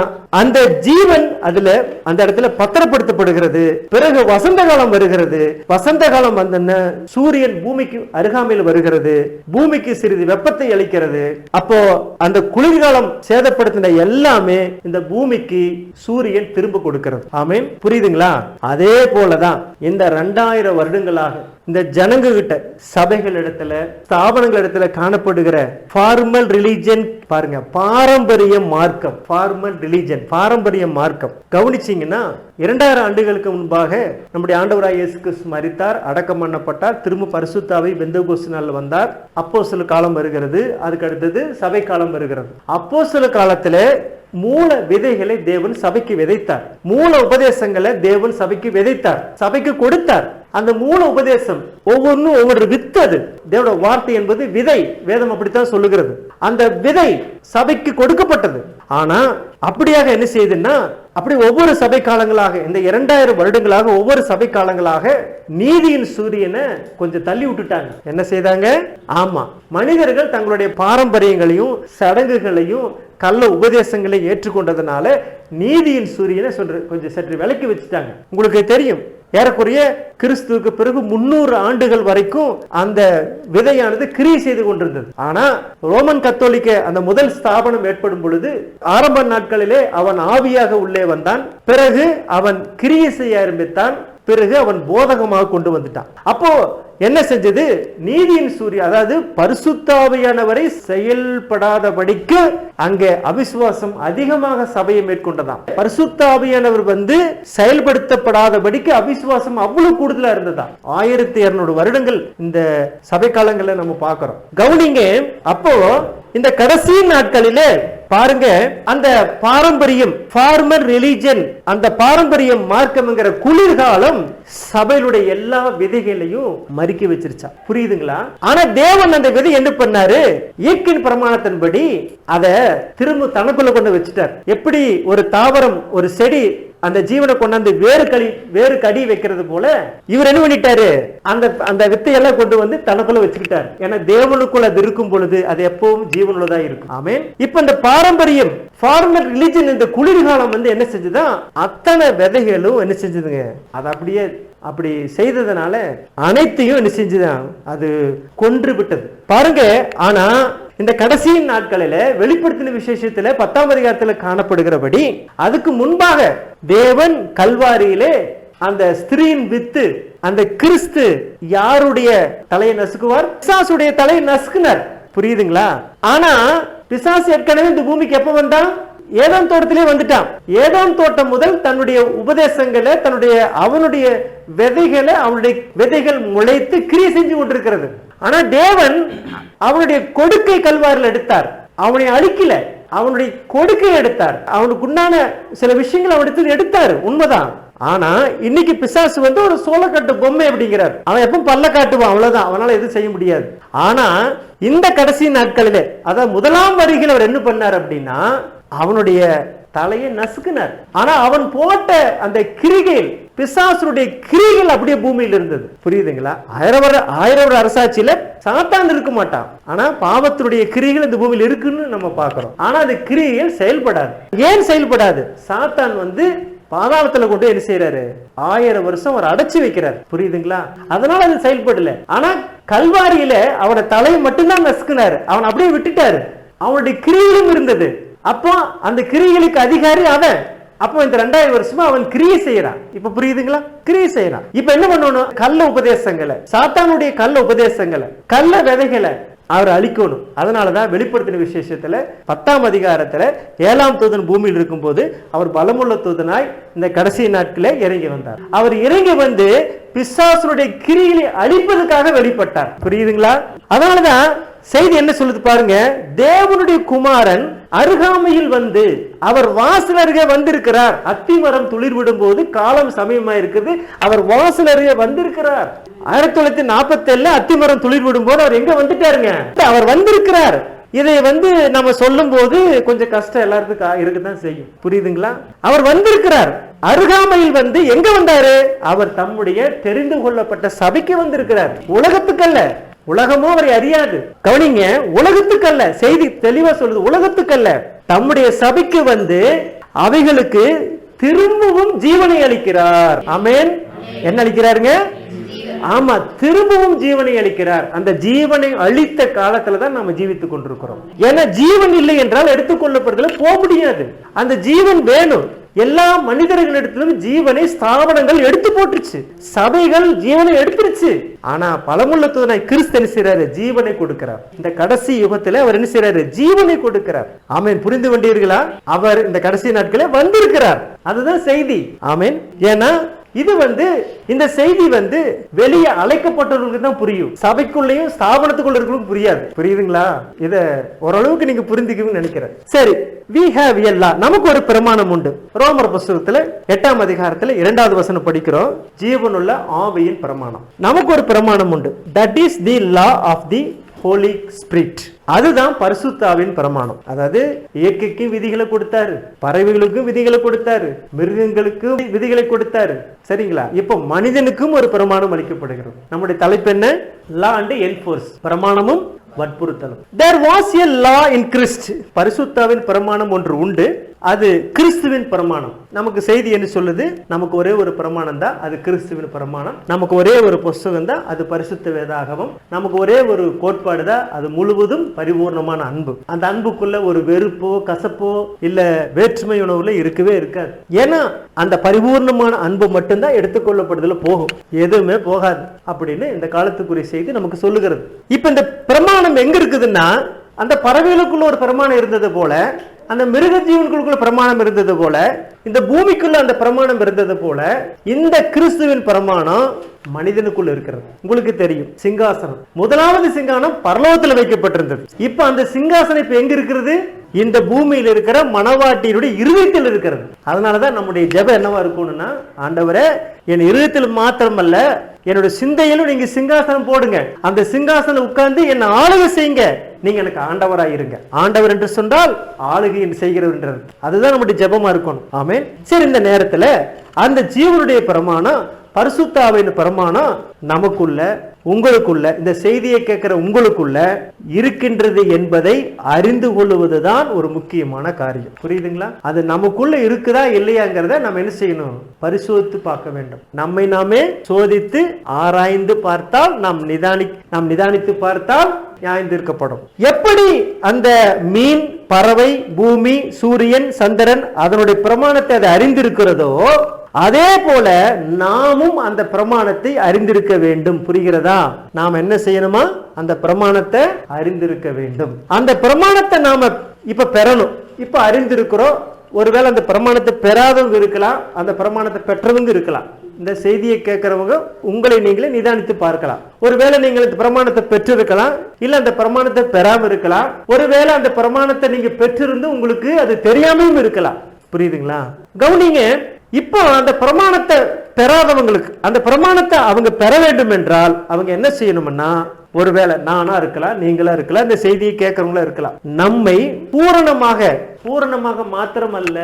அந்த ஜீவன் அதுல அந்த இடத்துல பத்திரப்படுத்தப்படுகிறது. பிறகு வசந்த காலம் வருகிறது. வசந்த காலம் வந்தன சூரியன் பூமிக்கு அருகாமையில் வருகிறது. பூமிக்கு சிறிது வெப்பத்தை அளிக்கிறது. அப்போ அந்த குளிர்காலம் சேதப்படுத்தின எல்லாமே இந்த பூமிக்கு சூரியன் திரும்ப கொடுக்கிறது. ஆமென். புரியுதுங்களா? அதே போலதான் இந்த 2000 வருடங்களாக இந்த ஜனங்க கிட்ட, சபைகள் இடத்துல, ஸ்தாபனங்கள் இடத்துல காணப்படுகிற ஃபார்மல் ரிலிஜன் பாருங்க, பாரம்பரிய மார்க்கம். ஃபார்மல் ரிலிஜன், பாரம்பரிய மார்க்கம். கவனிச்சீங்கன்னா 2000 ஆண்டுகளுக்கு முன்பாக நம்முடைய ஆண்டவராய் இயேசு கிறிஸ்து மரித்தார், அடக்கம் பண்ணப்பட்டார், திரும்ப பரிசுத்த ஆவி பெந்தெகோஸ்து நாள்ல வந்தார். அப்போஸ்தல காலம் வருகிறது. அதுக்கு அடுத்தது சபை காலம் வருகிறது. அப்போஸ்தல காலத்துல மூல விதைகளை தேவன் சபைக்கு விதைத்தார். மூல உபதேசங்களை தேவன் சபைக்கு விதைத்தார், சபைக்கு கொடுத்தார். அந்த மூல உபதேசம் ஒவ்வொன்றும் ஒவ்வொரு வித்து. அது தேவனுடைய வார்த்தை என்பது விதை. வேதம் அப்படித்தான் சொல்லுகிறது. அந்த விதை சபைக்கு கொடுக்கப்பட்டது. ஆனா அப்படியாக என்ன செய்யுதுன்னா, அப்படி ஒவ்வொரு சபை காலங்களாக இந்த 2000 வருடங்களாக ஒவ்வொரு சபை காலங்களாக நீதியின் சூரியனை கொஞ்சம் தள்ளி விட்டுட்டாங்க. என்ன செய்தாங்க? ஆமா, மனிதர்கள் தங்களுடைய பாரம்பரியங்களையும் சடங்குகளையும் கள்ள உபதேசங்களை ஏற்றுக்கொண்டதுனால நீதியின் சூரியனை கொஞ்சம் சற்று விலக்கி வச்சுட்டாங்க. உங்களுக்கு தெரியும், ஏறக்குறைய கிறிஸ்துவுக்கு பிறகு 300 ஆண்டுகள் வரைக்கும் அந்த விதையானது கிரியை செய்து கொண்டிருந்தது. ஆனா ரோமன் கத்தோலிக்க அந்த முதல் ஸ்தாபனம் ஏற்படும் பொழுது ஆரம்ப நாட்களிலே அவன் ஆவியாக உள்ளே வந்தான். பிறகு அவன் கிரியை செய்ய ஆரம்பித்தான். பிறகு அவன் போதகமாக கொண்டு வந்துட்டான். அப்போ என்ன செஞ்சது? நீதியின் சூரியன், அதாவது பரிசுத்த ஆவியானவரை செயல்படாதபடிக்கு அங்கே அவிசுவாசம் அதிகமாக சபையை மேற்கொண்டதாம். பரிசுத்த ஆவியானவர் செயல்படுத்தப்படாதபடிக்கு அவிசுவாசம் அவ்வளவு கூடுதலா இருந்ததா. 1200 வருடங்கள் இந்த சபை காலங்களை நம்ம பார்க்கிறோம். கவனிங்க. அப்போ இந்த கடைசி நாட்களிலே பாருங்க, அந்த பாரம்பரியம், ஃபார்மல் ரிலிஜன், அந்த பாரம்பரியம் மார்க்கம்ங்கிற குளிர்காலம் சபையிலுடைய எல்லா விதைகளையும் மறுக்கி வச்சிருச்சா. புரியுதுங்களா? ஆனா தேவன் அந்த விதை என்ன பண்ணாரு? இயற்கையின் பிரமாணத்தின்படி அதை திரும்ப தனக்குள்ள கொண்டு வச்சுட்டார். எப்படி ஒரு தாவரம், ஒரு செடி அந்த ஜீவனை கொண்டாந்து வேறு கடி வைக்கிறது போல இவர் என்ன பண்ணிட்டாரு? அந்த வித்தையெல்லாம் கொண்டு வந்து தனக்குள்ள வச்சுக்கிட்டார். ஏன்னா தேவனுக்குள்ள அது இருக்கும் பொழுது அது எப்பவும் ஜீவனுள்ளதா இருக்கும். ஆமென். இப்ப இந்த பாரம்பரியம், ஃபார்மல் ரிலிஜன், இந்த குளிர்காலம் என்ன செஞ்சதுதான் அத்தனை விதைகளும் என்ன செஞ்சதுங்க? அது அப்படியே அப்படி செய்ததுனால அனைத்தையும் என்ன செஞ்சுதான்? அது கொன்று விட்டது. பாருங்க. ஆனா இந்த கடைசி நாட்களில வெளிப்படுத்தின விசேஷத்துல 10ஆம் அதிகாரத்தில் காணப்படுகிறபடி அதுக்கு முன்பாக தேவன் கல்வாரியிலே அந்த ஸ்திரீயின் வித்து, அந்த கிறிஸ்து யாருடைய தலையை நசுக்குவார்? பிசாசுடைய தலையை நசுக்குனார். புரியுதுங்களா? ஆனா பிசாசு ஏற்கனவே இந்த பூமிக்கு எப்ப வந்தான்? ஏதோம் தோட்டத்திலே வந்துட்டான். ஏதோம் தோட்டம் முதல் தன்னுடைய உபதேசங்களை, அவனுடைய விதைகளை, அவனுடைய விதைகள் முளைத்து கிரியை செஞ்சு கொண்டிருக்கிறது. ஆனா தேவன் அவனுடைய கொடுக்கை கல்வாரில் எடுத்தார். அவனை அழிக்கல, அவனுடைய கொடுக்கை எடுத்தார். அவனுக்கு உண்டான சில விஷயங்கள் அவனுக்கு எடுத்தார், உண்மைதான். ஆனா இன்னைக்கு பிசாசு ஒரு சோளக்கட்டு பொம்மை அப்படிங்கிறார். அவன் எப்ப பல்ல காட்டுவான், அவ்வளவுதான். அவனால எதுவும் செய்ய முடியாது. ஆனா இந்த கடைசி நாட்களிலே, அதாவது 1ஆம் வருகையில் அவர் என்ன பண்ணார் அப்படின்னா, அவனுடைய தலையை நசுக்கினார். ஆனா அவன் போட்ட அந்த கிரிகைகள், பிசாசுடைய கிரிகள் அப்படியே பூமியில் இருந்தது. புரியுதுங்களா? 1000 அரசாட்சியில சாத்தான் இருக்க மாட்டான். ஆனா பாவத்தினுடைய கிரிகள் இந்த பூமியில் இருக்குன்னு நம்ம பார்க்கிறோம். ஆனா அந்த கிரிகள் செயல்படாது. ஏன் செயல்படாது? சாத்தான் பாதாளத்துல கொண்டு என்ன செய்யறாரு? 1000 வருஷம் அவர் அடைச்சு வைக்கிறார். புரியுதுங்களா? அதனால அது செயல்படல. ஆனா கல்வாரியில அவரோட தலையை மட்டும்தான் நசுக்கினாரு. அவன் அப்படியே விட்டுட்டாரு. அவனுடைய கிரிகளும் இருந்தது. அப்போ அந்த கிரிகளுக்கு அதிகாரி அவன். அப்போ இந்த 2000 வருஷமா அவன் கிரியை செய்யறான். இப்ப புரியுதுங்களா? கிரியை செய்யறான். இப்ப என்ன பண்ணணும்? கள்ள உபதேசங்களை, சாத்தானுடைய கள்ள உபதேசங்களை, கள்ள விதைகளை அவர் அழிக்கணும். அதனாலதான் வெளிப்படுத்தின விசேஷத்துல 10ஆம் அதிகாரத்துல 7ஆம் தூதன் பூமியில் இருக்கும் போது அவர் பலமுள்ள தூதனாய் இந்த கடைசி நாட்களே இறங்கி வந்தார். அவர் இறங்கி வந்து பிசாசுடைய கிரிகளை அழிப்பதற்காக வெளிப்பட்டார். புரியுதுங்களா? அதனாலதான் செய்தி என்ன சொல்லுது பாருங்க. தேவனுடைய குமாரன் அருகாமையில் வந்து அவர் வாசல் அருகே வந்திருக்கிறார். அத்திமரம் துளிர் விடும் போது காலம் சமயமா இருக்குது. அவர் வாசல் அருகே வந்திருக்கிறார். 1947 அத்திமரம் துளிர் விடும் போது அவர் எங்க வந்துட்டாருங்க? அவர் வந்திருக்கிறார். இதை நம்ம சொல்லும் போது கொஞ்சம் கஷ்டம் எல்லாருக்கும் இருக்குதான் செய்யும். புரியுதுங்களா? அவர் வந்திருக்கிறார். அருகாமையில் வந்து எங்க வந்தாரு? அவர் தம்முடைய தெரிந்து கொள்ளப்பட்ட சபைக்கு வந்திருக்கிறார். உலகத்துக்கு அல்ல, உலகமோ அவரை அறியாது. கவனிங்க, உலகத்துக்கு அல்ல, செய்தி தெளிவா சொல்லுது, உலகத்துக்கு அல்ல, தம்முடைய சபைக்கு வந்து அவைகளுக்கு திரும்பவும் ஜீவனை அளிக்கிறார். ஆமென். என்ன அளிக்கிறாருங்க? ஆமா, திரும்பவும் ஜீவனை அளிக்கிறார். அந்த ஜீவனை அளித்த காலத்துல தான் நாம ஜீவித்துக் கொண்டிருக்கிறோம். ஏன்னா ஜீவன் இல்லை என்றால் எடுத்துக்கொள்ளப்படுதல போக முடியாது. அந்த ஜீவன் வேணும். எல்லா மனிதர்களிடத்திலும் ஜீவனை ஸ்தாபனங்கள் எடுத்து போட்டுருச்சு, சபைகள் ஜீவனை எடுத்துருச்சு. ஆனா பலமுள்ள தூதனாய் கிறிஸ்து என்ன செய்யறாரு? ஜீவனை கொடுக்கிறார். இந்த கடைசி யுகத்துல அவர் என்ன செய்யறாரு? ஜீவனை கொடுக்கிறார். ஆமென். புரிந்து கொண்டீர்களா? அவர் இந்த கடைசி நாட்களே வந்திருக்கிறார். அதுதான் செய்தி. ஆமென். ஏன்னா இது இந்த செய்தி வெளியே அழைக்கப்பட்டவர்களுக்கு தான் புரியும், சபைக்குள்ளேயும் ஸ்தாபனத்துக்குள்ள இருக்கிறவங்களுக்கு புரியாது. புரியுதுங்களா? இத ஓரளவுக்கு நீங்க புரிந்துக்குவீங்கன்னு நினைக்கிறேன். சரி, we have a law. நமக்கு ஒரு பிரமாணம் உண்டு. ரோமர் புத்தகத்துல 8ஆம் அதிகாரத்துல 2வது வசனம் படிக்கிறோம். ஜீவனுள்ள ஆவியின் பிரமாணம். நமக்கு ஒரு பிரமாணம் உண்டு. That is the law of the Holy Spirit. அதுதான் பரிசுத்தாவின் பிரமாணம். அதாவது இயற்கைக்கு விதிகளை கொடுத்தாரு, பறவைகளுக்கும் விதிகளை கொடுத்தாரு, மிருகங்களுக்கு விதிகளை கொடுத்தாரு. சரிங்களா? இப்ப மனிதனுக்கும் ஒரு பிரமாணம் அளிக்கப்படுகிறது. நம்முடைய தலைப்பு என்ன? லா அண்ட் என்ஃபோர்ஸ். பிரமாணமும் வற்புறுத்தலும். There was a law in Christ. பரிசுத்தாவின் பிரமாணம் ஒன்று உண்டு. அது கிறிஸ்துவின் பிரமாணம். நமக்கு செய்தி என்ன சொல்லுது? நமக்கு ஒரே ஒரு பிரமாணம் தான், அது கிறிஸ்துவின் பிரமாணம். நமக்கு ஒரே ஒரு புஸ்தகம் தான், அது பரிசுத்த வேதாகமம். நமக்கு ஒரே ஒரு கோட்பாடு தான், அது முழுவதும் பரிபூர்ணமான அன்பு. அந்த அன்புக்குள்ள ஒரு வெறுப்போ கசப்போ இல்ல வேற்றுமை உணவுல இருக்கவே இருக்காது. ஏன்னா அந்த பரிபூர்ணமான அன்பு மட்டும்தான் எடுத்துக்கொள்ளப்படுதல போகும், எதுவுமே போகாது அப்படின்னு இந்த காலத்துக்குரிய செய்தி நமக்கு சொல்லுகிறது. இப்ப இந்த பிரமாணம் எங்க இருக்குதுன்னா, அந்த பறவைகளுக்குள்ள ஒரு பிரமாணம் இருந்தது போல, அந்த மிருக ஜீவன்களுக்குள்ள பிரமாணம் இருந்தது போல, இந்த பூமிக்குள்ள அந்த பிரமாணம் இருந்தது போல, இந்த கிறிஸ்துவின் பிரமாணம் மனிதனுக்குள்ள இருக்கிறது. உங்களுக்கு தெரியும், சிங்காசனம், முதலாவது சிங்காசனம் பரலோகத்தில் வைக்கப்பட்டிருந்தது. இப்ப அந்த சிங்காசனம் இப்ப எங்க இருக்கிறது? இந்த பூமியில் இருக்கிற மனவாட்டியினுடைய இருதயத்தில் இருக்கிறது. அதனாலதான் நம்முடைய ஜெபம் என்னவா இருக்கணும்னா, ஆண்டவரே என் இருதயத்தில் மாத்திரமல்ல என்னோட சிந்தையிலும் நீங்க சிங்காசனம் போடுங்க, அந்த சிங்காசனம் உட்கார்ந்து என்ன ஆளுகை செய்யுங்க, நீங்க எனக்கு ஆண்டவராக இருங்க. ஆண்டவர் என்று சொன்னால் ஆளுகை செய்கிறவர். அதுதான் நம்முடைய ஜெபமா இருக்கணும். ஆமென். சரி, இந்த நேரத்துல அந்த ஜீவனுடைய பிரமாணம், பரிசுத்தாவின் பிரமாணம் நமக்குள்ள, உங்களுக்குள்ள, இந்த செய்தியை கேட்கிற உங்களுக்குள்ள இருக்கின்றது என்பதை அறிந்து கொள்வதுதான் ஒரு முக்கியமான காரியம். புரியுதுங்களா? அது நமக்குள்ள இருக்குதா இல்லையாங்கிறத நம்ம என்ன செய்யணும்? பரிசோதித்து பார்க்க வேண்டும். நம்மை நாமே சோதித்து ஆராய்ந்து பார்த்தால், நாம் நிதானித்து பார்த்தால் நியாயந்திருக்கப்படும். எப்படி அந்த மீன், பறவை, பூமி, சூரியன், சந்திரன் அதனுடைய பிரமாணத்தை அதை அறிந்திருக்கிறதோ, அதே போல நாமும் அந்த பிரமாணத்தை அறிந்திருக்க வேண்டும். புரிகிறதா? நாம் என்ன செய்யணுமா? அந்த பிரமாணத்தை அறிந்திருக்க வேண்டும். அந்த பிரமாணத்தை நாம இப்ப பெறணும். இப்ப அறிந்திருக்கிறோம். ஒருவேளை அந்த பிரமாணத்தை பெறாதவங்க இருக்கலாம், அந்த பிரமாணத்தை பெற்றவங்க இருக்கலாம். இந்த செய்தியை கேட்கிறவங்க உங்களை நீங்களே நிதானித்து பார்க்கலாம். ஒருவேளை நீங்கள் இந்த பிரமாணத்தை பெற்றிருக்கலாம், இல்ல அந்த பிரமாணத்தை பெறாம இருக்கலாம். ஒருவேளை அந்த பிரமாணத்தை நீங்க பெற்றிருந்து உங்களுக்கு அது தெரியாமையும் இருக்கலாம். புரியுதுங்களா? கவனிங்க. இப்போ அந்த பிரமாணத்தை பெறாதவங்களுக்கு அந்த பிரமாணத்தை அவங்க பெற வேண்டும் என்றால் அவங்க என்ன செய்யணும்னா, ஒருவேளை நானா இருக்கலாம், நீங்களா இருக்கலாம், இந்த செய்தியை கேட்கறவங்களா இருக்கலாம், நம்மை பூரணமாக மாத்திரமல்ல,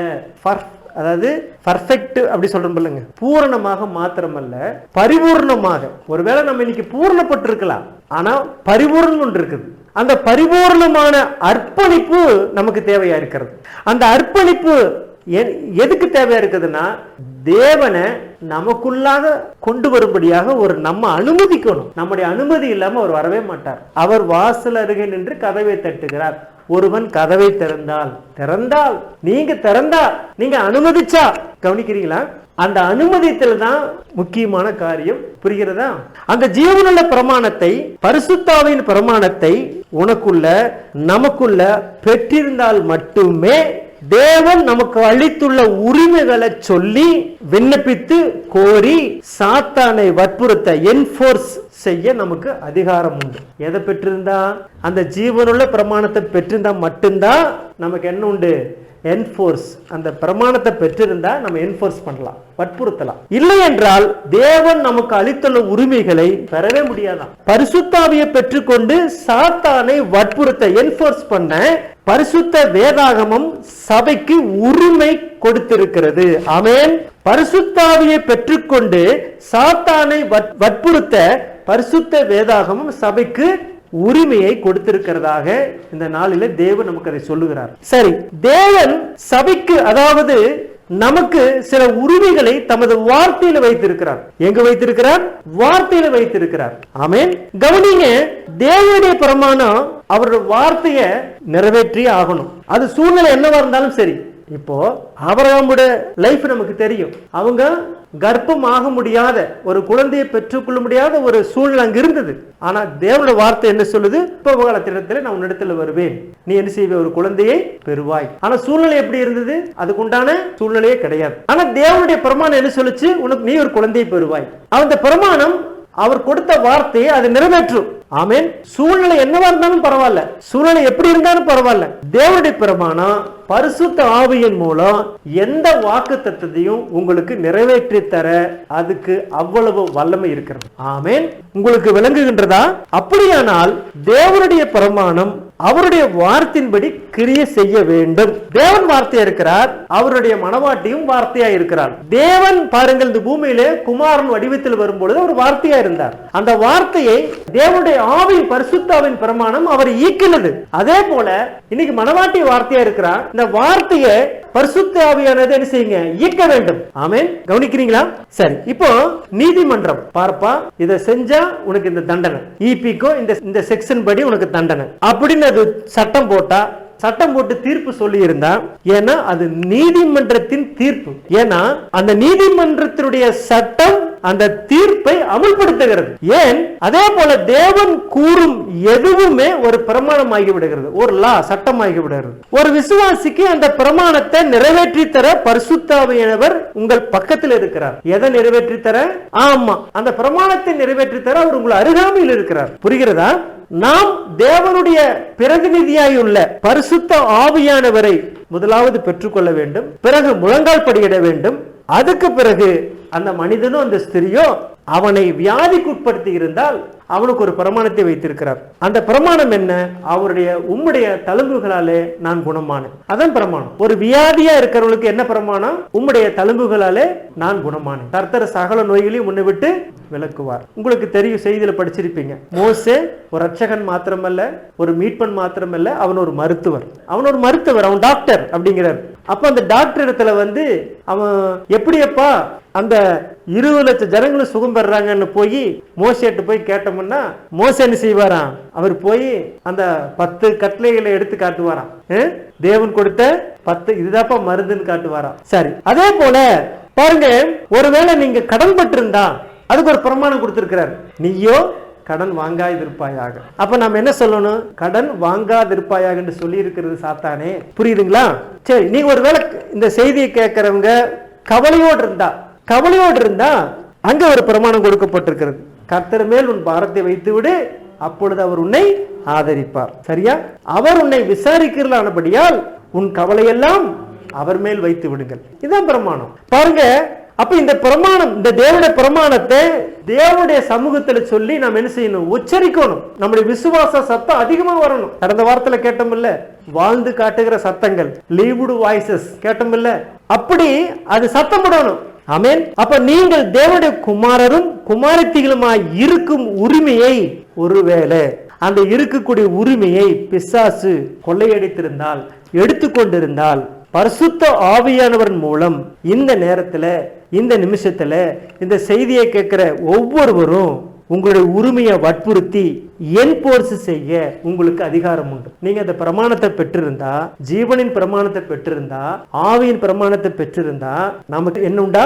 அதாவது பர்ஃபெக்ட் அப்படி சொல்றோம் இல்லைங்க, பூரணமாக மாத்திரமல்ல பரிபூர்ணமாக. ஒருவேளை நம்ம இன்னைக்கு பூர்ணப்பட்டிருக்கலாம், ஆனா பரிபூர்ணம் ஒன்று இருக்குது. அந்த பரிபூர்ணமான அர்ப்பணிப்பு நமக்கு தேவையா இருக்கிறது. அந்த அர்ப்பணிப்பு எதுக்கு தேவையா இருக்குதுன்னா, தேவனை நமக்குள்ளாக கொண்டு வரும்படியாக ஒரு நம்ம அனுமதிக்கணும். நம்முடைய அனுமதி இல்லாம அவர் வரவே மாட்டார். அவர் வாசல் அருகே நின்று கதவை தட்டுகிறார். ஒருவன் கதவை திறந்தால் நீங்க அனுமதிச்சா, கவனிக்கிறீங்களா? அந்த அனுமதித்தில் தான் முக்கியமான காரியம். புரிகிறதா? அந்த ஜீவனுள்ள பிரமாணத்தை, பரிசுத்தாவின் பிரமாணத்தை உனக்குள்ள நமக்குள்ள பெற்றிருந்தால் மட்டுமே தேவன் நமக்கு அளித்துள்ள உரிமைகளை சொல்லி விண்ணப்பித்து கோரி சாத்தானை வற்புறுத்த என்ஃபோர்ஸ் செய்ய நமக்கு அதிகாரம் உண்டு. எதை பெற்றிருந்தா? அந்த ஜீவனுள்ள பிரமாணத்தை பெற்றிருந்தா மட்டும்தான் நமக்கு என்ன உண்டு? என்ஃபோர்ஸ். அந்த பிரமாணத்தை பெற்றிருந்தா நம்ம என்ஃபோர்ஸ் பண்ணலாம், வற்புறுத்தலாம். இல்லை என்றால் தேவன் நமக்கு அளித்துள்ள உரிமைகளை பெறவே முடியாதான். பரிசுத்தாவியை பெற்றுக்கொண்டு சாத்தானை வற்புறுத்த, என்ஃபோர்ஸ் பண்ண பரிசுத்த வேதாகமம் சபைக்கு உரிமை கொடுத்திருக்கிறது. ஆமென். பரிசுத்தாவியை பெற்றுக்கொண்டு சாத்தானை வற்புறுத்த பரிசுத்த வேதாகமும் சபைக்கு உரிமையை கொடுத்திருக்கிறதாக இந்த நாளில தேவன் நமக்கு அதை சொல்லுகிறார். சரி, தேவன் சபைக்கு, அதாவது நமக்கு சில உரிமைகளை தமது வார்த்தையில வைத்திருக்கிறார். எங்க வைத்திருக்கிறார்? வார்த்தையில வைத்திருக்கிறார். ஆமென். கவனிங்க, தேவனுடைய பிரமாணம் அவருடைய வார்த்தையை நிறைவேற்றி ஆகணும். அது சூழ்நிலை என்னவா இருந்தாலும் சரி. இப்போ ஆபிரகாமுடைய லைஃப் நமக்கு தெரியும். அவங்க கர்ப்பமாக முடியாத, ஒரு குழந்தையை பெற்றுக்கொள்ள முடியாத ஒரு சூழ்நிலை அங்க இருந்தது. ஆனா தேவனுடைய வார்த்தை என்ன சொல்லுது? இப்ப காலத்திடத்துல நான் உன்னிடத்துல வருவேன், நீ என்ன செய்வ? ஒரு குழந்தையை பெறுவாய். ஆனா சூழ்நிலை எப்படி இருந்தது? அதுக்கு உண்டான சூழ்நிலையே கிடையாது. ஆனா தேவனுடைய பிரமாணம் என்ன சொல்லுச்சு? உனக்கு நீ ஒரு குழந்தையை பெறுவாய். அந்த பிரமாணம் அவர் கொடுத்த வார்த்தையை அது நிறைவேற்றும். ஆமென். சூழ்நிலை என்னவா இருந்தாலும் பரவாயில்ல, சூழ்நிலை எப்படி இருந்தாலும் பரவாயில்ல, தேவனுடைய பிரமாணம் பரிசுத்த ஆவியின் மூலம் எந்த வாக்குத்தத்தத்தையும் உங்களுக்கு நிறைவேற்றி தர அதுக்கு அவ்வளவு வல்லமை இருக்கிறது. ஆமென். உங்களுக்கு விளங்குகின்றதா? அப்படியானால் தேவனுடைய பிரமாணம் அவருடைய வார்த்தையின்படி கிரியை செய்ய வேண்டும். தேவன் வார்த்தையா இருக்கிறார், அவருடைய மனவாட்டியும் வார்த்தையா இருக்கிறார். தேவன் பாருங்கள், இந்த பூமியிலே குமாரன் வடிவத்தில் வரும்பொழுது ஒரு வார்த்தையா இருந்தார். அந்த வார்த்தையை தேவனுடைய ஆவியின் பரிசுத்தாவின் பிரமாணம் அவர் ஈக்கினது. அதே போல இன்னைக்கு மனவாட்டி வார்த்தையா இருக்கிறார். இந்த வார்த்தையை பரிசுத்த ஆவியானது என்ன செய்யுங்க? ஈக்க வேண்டும். ஆமென். கவனிக்கிறீங்களா? சரி, இப்போ நீதிமன்றம் பார்ப்பா, இதை செஞ்சா உனக்கு இந்த தண்டனை, ஈபிக்கோ இந்த செக்ஷன் படி உனக்கு தண்டனை அப்படின்னு அது சட்டம் போட்டா, சட்டம் போட்டு தீர்ப்பு சொல்லி இருந்தா, ஏன்னா அது நீதிமன்றத்தின் தீர்ப்பு. ஏன்னா அந்த நீதிமன்றத்தினுடைய சட்டம் அந்த தீர்ப்பை அமல்படுத்துகிறது. ஏன்? அதே போல தேவன் கூறும் எதுவுமே ஒரு பிரமாணமாகி விடுகிறது, ஒரு லா, சட்டமாகி விடுகிறது. ஒரு விசுவாசிக்கு அந்த பிரமாணத்தை நிறைவேற்றி தர பரிசுத்த ஆவியானவர் உங்கள் பக்கத்தில் இருக்கிறார். எதை நிறைவேற்றி தர? ஆமா, அந்த பிரமாணத்தை நிறைவேற்றி தர அவர் உங்கள் அருகாமையில் இருக்கிறார். புரிகிறதா? நாம் தேவனுடைய பிரதிநிதியாயுள்ள பரிசுத்த ஆவியானவரை முதலாவது பெற்றுக்கொள்ள வேண்டும். பிறகு முழங்கால் படியிட வேண்டும். அதுக்கு பிறகு அந்த மனிதனோ அந்த ஸ்திரியோ அவனை வியாதிக்கு உட்படுத்தி இருந்தால் அவனுக்கு ஒரு பிரமாணத்தை வைத்திருக்கிறார். அந்த பிரமாணம் என்ன? அவருடைய உம்முடைய தழும்புகளாலே நான் குணமானேன். அதான் பிரமாணம். ஒரு வியாதியா இருக்கிறவங்களுக்கு என்ன பிரமாணம்? உம்முடைய தழும்புகளாலே நான் குணமானேன். கர்த்தர் சகல நோய்களையும் உன்னை விட்டு விலக்குவார். உங்களுக்கு தெரியும், செய்தியில படிச்சிருப்பீங்க. மோசே ஒரு ரட்சகன் மாத்திரமல்ல, ஒரு மீட்பன் மாத்திரமல்ல, அவன் ஒரு மருத்துவர். அவன் டாக்டர் அப்படிங்கிறார். அப்ப அந்த டாக்டர் இடத்துல வந்து அவன் எப்படியப்பா அந்த 20 லட்சம் ஜனங்களும் சுகம் பெறாங்கன்னு போய் மோசேட்டு போய் கேட்டோம்னா, மோசே என்ன செய்வாராம்? அவர் போய் அந்த 10 கட்டளைகளை எடுத்து காட்டுவாராம். தேவன் கொடுத்த 10 இதுதாப்பா மருந்துன்னு காட்டுவாராம். சரி, அதே போல பாருங்க, ஒருவேளை நீங்க கடன் பட்டிருந்தா அதுக்கு ஒரு பிரமாணம் கொடுத்திருக்கிறார். நீயோ கடன் வாங்காதிருப்பாயாக. அப்ப நம்ம என்ன சொல்லணும்? கடன் வாங்காதிருப்பாயாக என்று சொல்லி இருக்கிறது சாத்தானே. புரியுதுங்களா? சரி, நீங்க ஒருவேளை இந்த செய்தியை கேட்கிறவங்க கவலையோடு இருந்தா அங்க ஒரு பிரமாணம் கொடுக்கப்பட்டிருக்கிறது. கர்த்தர் மேல் உன் பாரத்தை வைத்து விடு, அப்பொழுது அவர் உன்னை ஆதரிப்பார். சரியா? அவர் உன்னை விசாரிக்கிறபடியால் உன் கவலையெல்லாம் அவர் மேல் வைத்து விடுங்கள். இதுதான் பிரமாணம். பாருங்க, அப்ப இந்த பிரமாணம், இந்த தேவனுடைய பிரமாணத்தை தேவனுடைய சமூகத்துல சொல்லி நாம் என்ன செய்யணும்? உச்சரிக்கணும். நம்முடைய விசுவாச சத்தம் அதிகமா வரணும். கடந்த வாரத்துல கேட்டோம் இல்ல, வாழ்ந்து காட்டுகிற சத்தங்கள், லீவ்டு வாய்ஸஸ் கேட்டோம் இல்ல, அப்படி அது சத்தமிடணும். ஆமென். அப்ப நீங்கள் தேவனுடைய குமாரரும் குமாரத்திகளுமாய் இருக்கும் உரிமையை, ஒருவேளை அந்த இருக்கக்கூடிய உரிமையை பிசாசு கொள்ளையடித்திருந்தால், எடுத்துக்கொண்டிருந்தால், பரிசுத்த ஆவியானவர் மூலம் இந்த நேரத்துல, இந்த நிமிஷத்துல இந்த செய்தியை கேட்கிற ஒவ்வொருவரும் உங்களுடைய உரிமையை வற்புறுத்தி என்போர்ஸ் செய்ய உங்களுக்கு அதிகாரம் உண்டு. நீங்க அந்த பிரமாணத்தை பெற்றிருந்தா, ஜீவனின் பிரமாணத்தை பெற்றிருந்தா, ஆவியின் பிரமாணத்தை பெற்றிருந்தா நமக்கு என்ன உண்டா?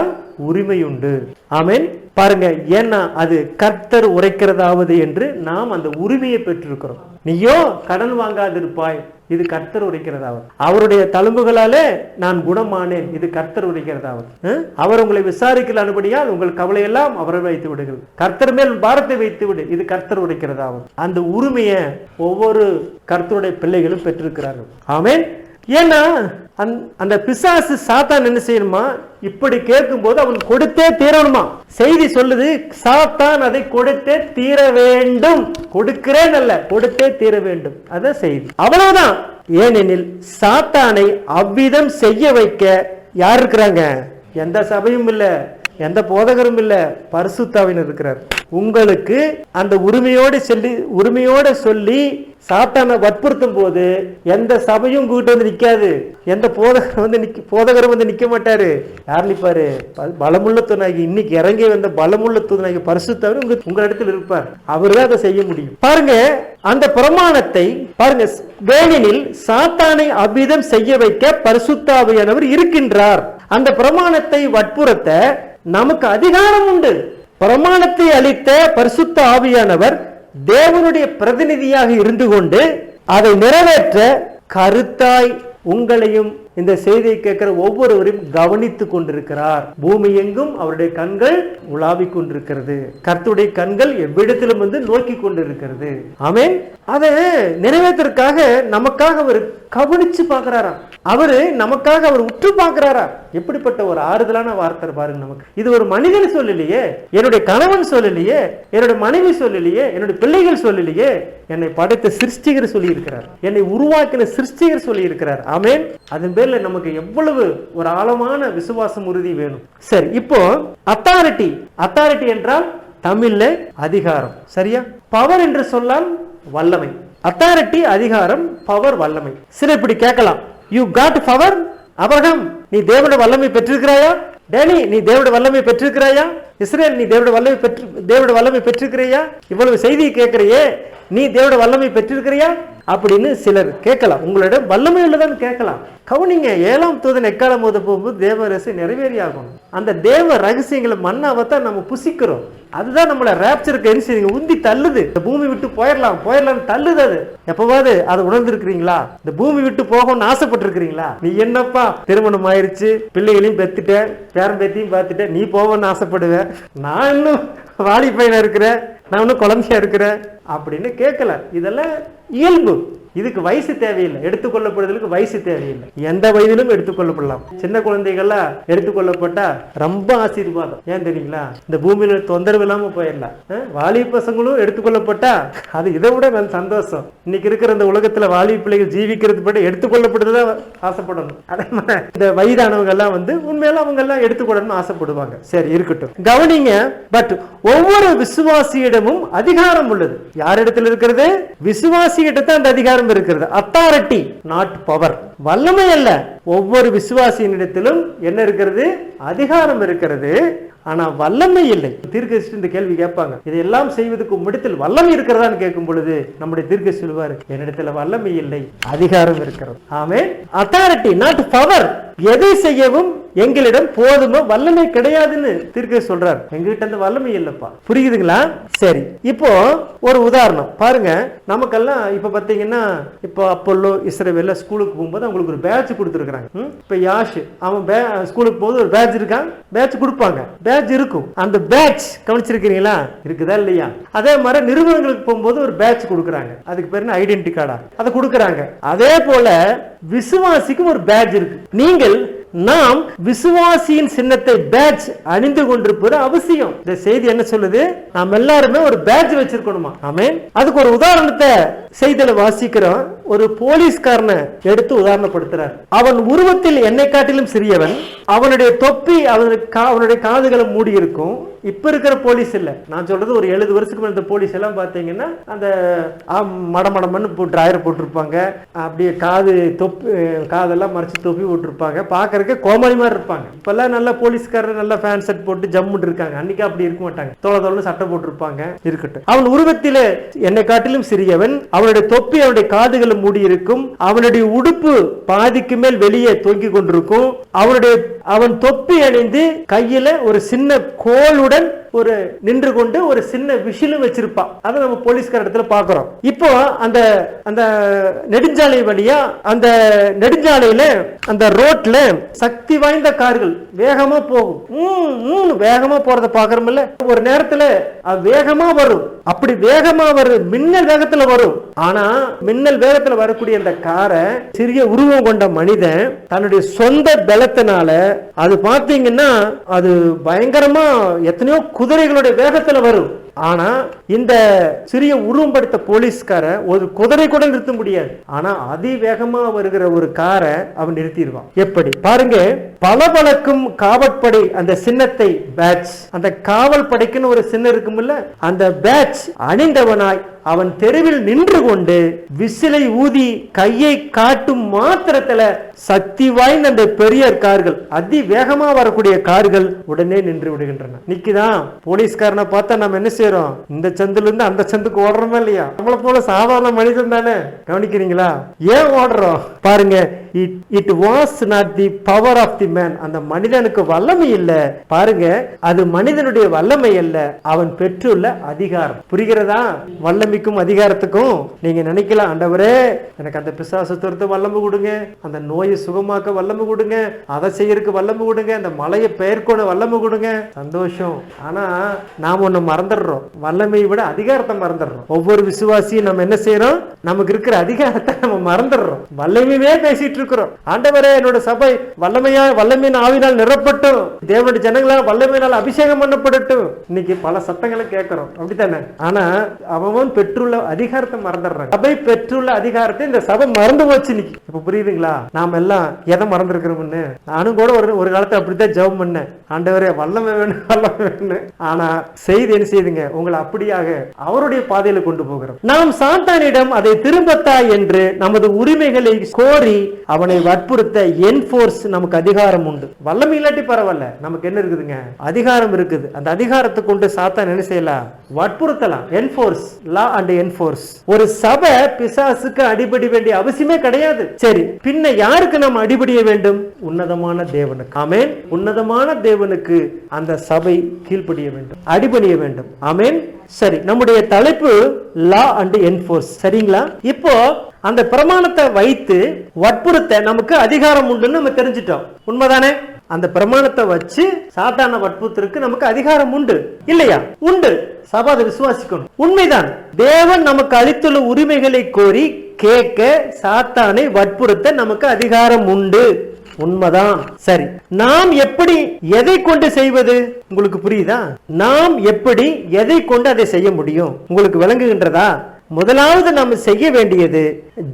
உரிமை உண்டு. ஆமென். பாருங்க, ஏன்னா அது கர்த்தர் உரைக்கிறதாவது என்று நாம் அந்த உரிமையை பெற்றிருக்கிறோம். நீயோ கடன் வாங்காதிருப்பாய், இது கர்த்தர் உரைக்கிறதாவது. அவருடைய தழும்புகளாலே நான் குணமானேன், இது கர்த்தர் உரைக்கிறதாவது. அவர் உங்களை விசாரிக்கலான்படியால் உங்கள் கவலையெல்லாம் அவரை வைத்து விடுங்கள். கர்த்தர் மேல் பாரத்தை வைத்து விடு, இது கர்த்தர் உரைக்கிறதாவது. அந்த உரிமையை ஒவ்வொரு கர்த்தருடைய பிள்ளைகளும் பெற்றிருக்கிறார்கள். ஆமென். ஏன்னா அந்த பிசாசு சாத்தான் என்ன செய்யணுமா? இப்படி கேட்கும் போது அவன் கொடுத்தே தீரணுமா? செய்தி சொல்லுது, சாத்தான் அதை கொடுத்தே தீர வேண்டும். கொடுக்கிறேன் அல்ல, கொடுத்தே தீர வேண்டும். அதான் செய்தி. அவ்வளவுதான். ஏனெனில் சாத்தானை அவ்விதம் செய்ய வைக்க யார் இருக்கிறாங்க? எந்த சபையும் இல்ல, எந்த போதகரும் இல்ல, பரிசுத்தாவினர் இருக்கிறார். உங்களுக்கு அந்த உரிமையோட சொல்லி சாத்தானை வற்புறுத்தும் போது எந்த சபையும் கூட்டு வந்து நிக்காது, எந்த போதகரும் வந்து நிக்க மாட்டாரு. யார் நிப்பாரு? பலமுள்ள தூதனாகி, இன்னைக்கு இறங்கி வந்த பலமுள்ள தூதனாகி பரிசுத்தவர் உங்க இடத்துல இருப்பார். அவர்தான் அதை செய்ய முடியும். பாருங்க, அந்த பிரமாணத்தை பாருங்க, வேணினில் சாத்தானை அபிதம் செய்ய வைக்க பரிசுத்தாவியானவர் இருக்கின்றார். அந்த பிரமாணத்தை வற்புறுத்த நமக்கு அதிகாரம் உண்டு. பிரமாணத்தை அளித்த பரிசுத்த ஆவியானவர் தேவனுடைய பிரதிநிதியாக இருந்து கொண்டு அதை நிறைவேற்ற கருத்தாய் உங்களையும் இந்த செய்தியை கேட்கிற ஒவ்வொருவரையும் கவனித்துக் கொண்டிருக்கிறார். பூமி எங்கும் அவருடைய கண்கள் உலாவிக் கொண்டிருக்கிறது. கர்த்தருடைய கண்கள் எவ்விடத்திலும் வந்து நோக்கி கொண்டிருக்கிறது. ஆமென். அதை நிறைவேற்றற்காக நமக்காக அவர் கவனிச்சு பார்க்கிறாராம். அவரு நமக்காக அவர் உற்று பார்க்கிறாரா. எப்படிப்பட்ட ஒரு ஆறுதலான வார்த்தை பாருங்க நமக்கு. இது ஒரு மனிதன் சொல்லலையே, என்னுடைய கணவன் சொல்லலையே, என்னுடைய மனைவி சொல்லலையே, என்னுடைய பிள்ளைகள் சொல்லலையே, என்னை படைத்த சிருஷ்டிகர் சொல்லி இருக்கிறார், என்னை உருவாக்கின சிருஷ்டிகர் சொல்லி இருக்கிறார். ஆமென். அதன் பேர்ல நமக்கு எவ்வளவு ஒரு ஆழமான விசுவாசம் உறுதி வேணும். சரி, இப்போ அத்தாரிட்டி என்றால் தமிழ்ல அதிகாரம், சரியா? பவர் என்று சொன்னால் வல்லமை. அத்தாரிட்டி அதிகாரம், பவர் வல்லமை. சில இப்படி கேட்கலாம், யூ காட் பவர் அபிரகாம், நீ தேவனுடைய வல்லமை பெற்றிருக்கிறாயா? டேனி, நீ தேவனுடைய வல்லமை பெற்றிருக்கிறாயா? இஸ்ரேல், நீ தேவனுடைய வல்லமை பெற்றிருக்கிறியா? இவ்வளவு செய்தி கேட்கிறியே, நீ தேவனுடைய வல்லமை பெற்றிருக்கிறியா அப்படின்னு சிலர் கேட்கலாம். உங்களிடம் வல்லமை உள்ளதான்னு கேட்கலாம். கவுனிங்க, 7ஆம் தூதன் எக்காலம் போது போகும்போது தேவ ரகசியம் நிறைவேறி ஆகணும். அந்த தேவ ரகசியங்களை மண்ணாவத்தான் நம்ம புசிக்கிறோம். அதுதான் நம்மளை ரேப்சருக்கு உந்தி தள்ளுது. இந்த பூமி விட்டு போயிடலாம் தள்ளுது. அது எப்பவாவது அதை உணர்ந்திருக்கிறீங்களா? இந்த பூமி விட்டு போகணும்னு ஆசைப்பட்டு இருக்கிறீங்களா? நீ என்னப்பா திருமணம் ஆயிடுச்சு, பிள்ளைகளையும் பெத்துட்ட, பேரன் பேத்தியும் பார்த்துட்ட, நீ போவோன்னு ஆசைப்படுவேன். நான் இன்னும் வாலி பையனா இருக்கிறேன், நான் இன்னும் குழந்தையா இருக்கிறேன் அப்படின்னு கேட்கல. இதெல்லாம் இயல்பு. இதுக்கு வயசு தேவையில்லை. எடுத்துக்கொள்ளப்படுதலுக்கு வயசு தேவையில்லை. எந்த வயதிலும் எடுத்துக்கொள்ளப்படலாம். சின்ன குழந்தைகள்லாம் எடுத்துக்கொள்ளப்பட்டா ரொம்ப ஆசீர்வாதம். ஏன் தெரியுங்களா? இந்த பூமியில தொந்தரவு இல்லாம போயிடலாம். வாலிப பசங்களும் எடுத்துக்கொள்ளப்பட்டா அது இதை விட நல்ல சந்தோஷம். இன்னைக்கு இருக்கிற இந்த உலகத்துல வாலிப பிள்ளைகள் ஜீவிக்கிறது படி எடுத்துக்கொள்ளப்படுறதா ஆசைப்படணும். அதே மாதிரி இந்த வயதானவங்க எல்லாம் வந்து உண்மையில அவங்க எல்லாம் எடுத்துக்கொள்ளணும்னு ஆசைப்படுவாங்க. சரி, இருக்கட்டும், கவனிங்க. பட் ஒவ்வொரு விசுவாசியிடமும் அதிகாரம் உள்ளது. யாரிடத்தில் இருக்கிறது? விசுவாசியிடத்தான் அந்த அதிகாரம் இருக்கிறது. Authority, not power. வல்லமை அல்ல. ஒவ்வொரு விசுவாசியினிடத்திலும் என்ன இருக்கிறது? அதிகாரம் இருக்கிறது. ஆனா வல்லமை இல்லை. தீர்க்கதரிசி இந்த கேள்வி கேட்பாங்க, இதெல்லாம் செய்வதற்கு உம்மிடத்தில் வல்லமை இருக்கிறதான்னு கேட்கும் பொழுது நம்முடைய தீர்க்கதரிசி சொல்வாரு, என்னிடத்துல வல்லமை இல்லை, அதிகாரம் இருக்கிறது. ஆமென். Authority, not power. எதை செய்யவும் எங்களிடம் போதுமோ வல்லமை கிடையாதுன்னு தீர்க்கதரிசி சொல்றாரு. எங்ககிட்ட அந்த வல்லமை இல்லப்பா. புரியுதுங்களா? சரி, இப்போ ஒரு உதாரணம் பாருங்க. நமக்கெல்லாம் இப்ப பாத்தீங்கன்னா, இப்போ அப்போல்லோ இஸ்ரவேல்ல ஸ்கூலுக்கு போகும்போது அவங்களுக்கு ஒரு பேட்ச் கொடுத்துருக்காங்க. இப்ப யாஷ் அவன் ஸ்கூலுக்கு போகும்போது ஒரு பேட்ச் இருக்கான், பேட்ச் கொடுப்பாங்க, பேட்ச் இருக்கும். அந்த பேட்ச் கவனிச்சிருக்கீங்களா? இருக்குதா இல்லையா? அதே மாதிரி நிறுவனங்களுக்கு போகும்போது ஒரு பேட்ச் கொடுக்குறாங்க. அதுக்கு பேரு ஐடென்டி கார்டா அதை கொடுக்குறாங்க. அதே போல விசுவாசிக்கும் ஒரு பேட்ச் இருக்கு. நீங்கள் நாம் விசுவாசியின் சின்னத்தை பேட்ச் அணிந்து கொண்டிருப்பது அவசியம். இந்த செய்தி என்ன சொல்லுது? நாம் எல்லாருமே ஒரு பேட்ச் வச்சிருக்கணுமா? ஆமென். அதுக்கு ஒரு உதாரணத்தை செய்தியில வாசிக்கிறோம். ஒரு போலீஸ்காரனை எடுத்து உதாரணப்படுத்துறார். அவன் உருவத்தில் என்னை காட்டிலும் சிறியவன், அவனுடைய தொப்பி அவனுடைய காதுகளை மூடி இருக்கும். இப்ப இருக்கிற போலீஸ் இல்ல, நான் சொல்றது ஒரு 70 வருஷத்துக்கு மேல போலீஸ் எல்லாம் பாத்தீங்கன்னா அந்த மடமடமன்னு டிராயர் போட்டிருப்பாங்க, அப்படியே காதெல்லாம் மறைச்சு தொப்பி போட்டிருப்பாங்க, பாக்குறதுக்கு கோமாளி மாதிரி இருப்பாங்க. இப்பெல்லாம் நல்ல போலீஸ்காரர் நல்ல ஃபேன் செட் போட்டு ஜம்முன்னு இருக்காங்க. அன்னைக்கு அப்படி இருக்க மாட்டாங்க, தோள சட்டை போட்டிருப்பாங்க. இருக்கட்டும், அவன் உருவத்திலே என்னை காட்டிலும் சிறியவன், அவனுடைய தொப்பி அவனுடைய காதுகளை மூடி இருக்கும், அவனுடைய உடுப்பு பாதிக்கு மேல் வெளியே தொங்கிக் கொண்டிருக்கும், அவன் தொப்பி அணிந்து கையில ஒரு சின்ன கோளுடன் ஒரு நின்று கொண்டு ஒரு சின்ன விஷிலும் வச்சிருப்பான். அதை நம்ம போலீஸ்கார இடத்துல பாக்குறோம். இப்போ அந்த நெடுஞ்சாலை வழியா, அந்த நெடுஞ்சாலையில அந்த ரோட்ல சக்தி வாய்ந்த கார்கள் வேகமா போகும். வேகமா போறத பாக்குறோம்ல. ஒரு நேரத்துல வேகமா வரும். அப்படி வேகமா வரும், மின்னல் வேகத்துல வரும். ஆனா மின்னல் வேகத்துல வரக்கூடிய அந்த காரை சிறிய உருவம் கொண்ட மனிதன் தன்னுடைய சொந்த பலத்தினால அது பாத்தீங்கன்னா அது பயங்கரமா எத்தனையோ குதிரைகளுடைய வேகத்துல வரும். ஆனா இந்த சிறிய உருவம்படுத்த போலீஸ்கார ஒரு குதிரை கூட நிறுத்த முடியாது. ஆனா அதிவேகமா வருகிற ஒரு காரை அவன் நிறுத்திடுவான். எப்படி பாருங்க, பளபளக்கும் காவற்படை அந்த சின்னத்தை, பேட்ச், அந்த காவல் படைக்குன்னு ஒரு சின்னம் இருக்கும்ல, அந்த பேட்ச் அணிந்தவனாய் அவன் தெருவில் நின்று கொண்டு விசிலை ஊதி கையை காட்டும் மாத்திரத்துல சக்தி வாய்ந்த அந்த பெரிய கார்கள், அதிவேகமா வரக்கூடிய கார்கள் உடனே நின்று விடுகின்றன. நிக்குதான் போலீஸ்காரனை பார்த்தா நம்ம என்ன செய்யறோம்? இந்த சந்துல இருந்து அந்த சந்துக்கு ஓடுறோமா இல்லையா? நம்மள போல சாதாரண மனிதன் தானே. கவனிக்கிறீங்களா? ஏன் ஓடுறோம் பாருங்க. It was not the power of the man. அந்த மனிதனுக்கு வல்லமை இல்ல பாருங்க, அது மனிதனுடைய வல்லமை அல்ல, அவன் பெற்றுள்ள அதிகாரம். புரிகிறதா? வல்லமைக்கும் அதிகாரத்துக்கும் நீங்க நினைக்கலாம், ஆண்டவரே எனக்கு அந்த பிசாசு துரத்த வல்லமை கொடுங்க, அந்த நோயை சுகமாக்க வல்லமை கொடுங்க, அதை செய்யறதுக்கு வல்லமை கொடுங்க, அந்த மலையை பெயர்கொள்ள வல்லமை கொடுங்க. சந்தோஷம். ஆனா நாம ஒண்ணு மறந்துடுறோம், வல்லமையை விட அதிகாரத்தை மறந்துடுறோம். ஒவ்வொரு விசுவாசியும் நம்ம என்ன செய்யறோம்? நமக்கு இருக்கிற அதிகாரத்தை நம்ம மறந்துடுறோம், வல்லமையே பேசிட்டு இருக்கிறோம். ஆண்டவரே என்னோட சபை வல்லமையின் ஆவினால் நிரப்பட்டும், தேவனுடைய ஜனங்களால் வல்லமையினால் அபிஷேகம் பண்ணப்படட்டும். இன்னைக்கு பல சத்தங்களை கேட்கிறோம், அப்படித்தானே? ஆனா அவன் பெற்றுள்ள அதிகாரத்தை மறந்துடுறாங்க. சபை பெற்றுள்ள அதிகாரத்தை இந்த சபை மறந்து போச்சு இன்னைக்கு. இப்ப புரியுதுங்களா? நாம எல்லாம் எதை மறந்துருக்கிறோம்னு. நானும் கூட ஒரு காலத்தை அப்படித்தான் ஜெபம் பண்ணேன், ஆண்டவரே வல்லமை வேணும் வல்லமை வேணும். ஆனா செய்தி என்ன செய்யுதுங்க? உங்களை அப்படியாக அவருடைய பாதையில கொண்டு போகிறோம். நாம் சாத்தானிடம் அதை திரும்பத்தா என்று நமது உரிமைகளை கோரி அவனை வற்புறுத்த என்ஃபோர்ஸ் நமக்கு அதிகாரம் உண்டு. வல்லமை இல்லாட்டி பரவாயில்ல, நமக்கு என்ன இருக்குதுங்க? அதிகாரம் இருக்குது. அந்த அதிகாரத்தை கொண்டு சாத்தான் என்ன செய்யலாம்? வற்புறுத்தலாம். Enforce, law and enforce. ஒரு சபை பிசாசுக்கு அடிபடி வேண்டிய அவசியமே கிடையாது. சரி, பின்ன யாருக்கு நாம் அடிபடிய வேண்டும்? உன்னதமான தேவனுக்கு. ஆமென். உன்னதமான தேவனுக்கு அந்த சபை கீழ்ப்படிய வேண்டும், அடிபணிய வேண்டும். ஆமென். சரி, நம்முடைய தலைப்பு லா அண்ட் என்ஃபோர்ஸ். சரிங்களா? இப்போ அந்த பிரமாணத்தை வைத்து வற்புறுத்த நமக்கு அதிகாரம் உண்டுன்னு நம்ம தெரிஞ்சிட்டோம். உண்மைதானே? அந்த பிரமாணத்தை வச்சு சாத்தான வற்புறுத்தலுக்கு நமக்கு அதிகாரம் உண்டு இல்லையா? உண்டு. சபை அதை விசுவாசிக்கணும். உண்மைதான். தேவன் நமக்கு அளித்துள்ள உரிமைகளை கோரி கேட்க சாத்தானை வற்புறுத்த நமக்கு அதிகாரம் உண்டு. உண்மைதான். சரி, நாம் எப்படி எதை கொண்டு செய்வது? உங்களுக்கு புரியுதா? நாம் எப்படி எதை கொண்டு அதை செய்ய முடியும்? உங்களுக்கு விளங்குகின்றதா? முதலாவது நாம் செய்ய வேண்டியது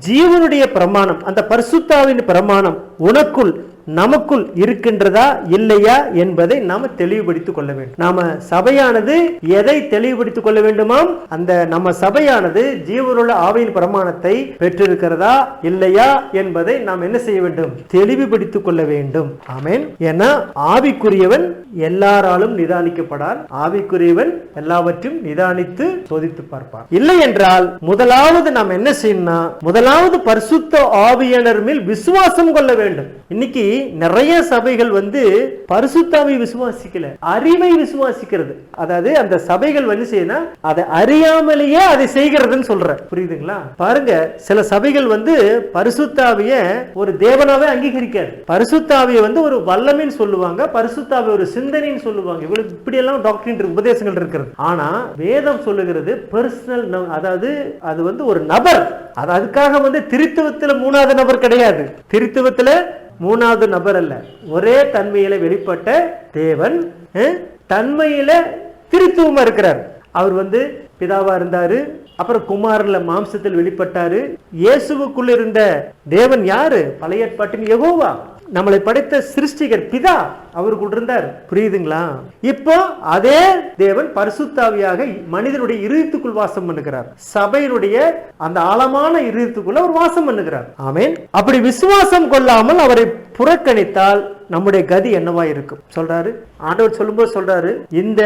ஜீவனுடைய பிரமாணம், அந்த பரிசுத்தாவின் பிரமாணம் உனக்குள் நமக்குள் இருக்கின்றதா இல்லையா என்பதை நாம தெளிவுபடுத்திக் கொள்ள வேண்டும். நாம சபையானது எதை தெளிவுபடுத்திக் கொள்ள வேண்டுமாம்? அந்த நம்ம சபையானது ஜீவனுள்ள ஆவியின் பிரமாணத்தை பெற்றிருக்கிறதா இல்லையா என்பதை நாம் என்ன செய்ய வேண்டும்? தெளிவுபடுத்திக் கொள்ள வேண்டும். ஆமென். ஏன்னா ஆவிக்குரியவன் எல்லாராலும் நிதானிக்கப்படால், ஆவிக்குரியவன் எல்லாவற்றையும் நிதானித்து சோதித்து பார்ப்பார். இல்லை என்றால் முதலாவது நாம் என்ன செய்யணும்? முதலாவது பரிசுத்த ஆவியானவர் மேல் விசுவாசம் கொள்ள வேண்டும். இன்னைக்கு நிறைய சபைகள் பரிசுத்தாவை விசுவாசிக்கல, அறிவை விசுவாசிக்கிறது. அதாவது அந்த சபைகள் செய்யணும், அதை அறியாமலேயே அதை செய்கிறதுன்னு சொல்ற. புரியுதுங்களா? பாருங்க, சில சபைகள் பரிசுத்தாவிய ஒரு தேவனாவே அங்கீகரிக்காது. பரிசுத்தாவிய ஒரு வல்லமைன்னு சொல்லுவாங்க, பரிசுத்தாவிய ஒரு சிந்தனைன்னு சொல்லுவாங்க. இவங்களுக்கு இப்படி எல்லாம் டாக்டரின் உபதேசங்கள் இருக்கிறது. ஆனா வேதம் சொல்லுகிறது பர்சனல், அதாவது அது ஒரு நபர். அதுக்காக திரித்துவத்துல மூணாவது நபர் கிடையாது. திரித்துவத்துல மூணாவது நபர் அல்ல, ஒரே தன்மையில வெளிப்பட்ட தேவன் தன்மையில திரித்துவமா இருக்கிறார். அவர் பிதாவா இருந்தாரு, அப்புறம் குமாரன்ல மாம்சத்தில் வெளிப்பட்டாரு. இயேசுவுக்குள்ள இருந்த தேவன் யாரு? பழைய ஏற்பாட்டின் யெகோவா, நம்மளை படைத்த சிருஷ்டிகர் பிதா, அவருக்குள் இருந்தார். புரியுதுங்களா? இப்போ அதே தேவன் பரிசுத்தாவியாக மனிதனுடைய இருதயத்துக்குள் வாசம் பண்ணுகிறார். சபையினுடைய அந்த ஆழமான இருதயத்துக்குள்ள அவர் வாசம் பண்ணுகிறார். ஆமென். அப்படி விசுவாசம் கொள்ளாமல் அவரை புறக்கணித்தால் நம்முடைய கதி என்னவா இருக்கும் சொல்றாரு ஆண்டவர். சொல்லும்போது சொல்றாரு, இந்த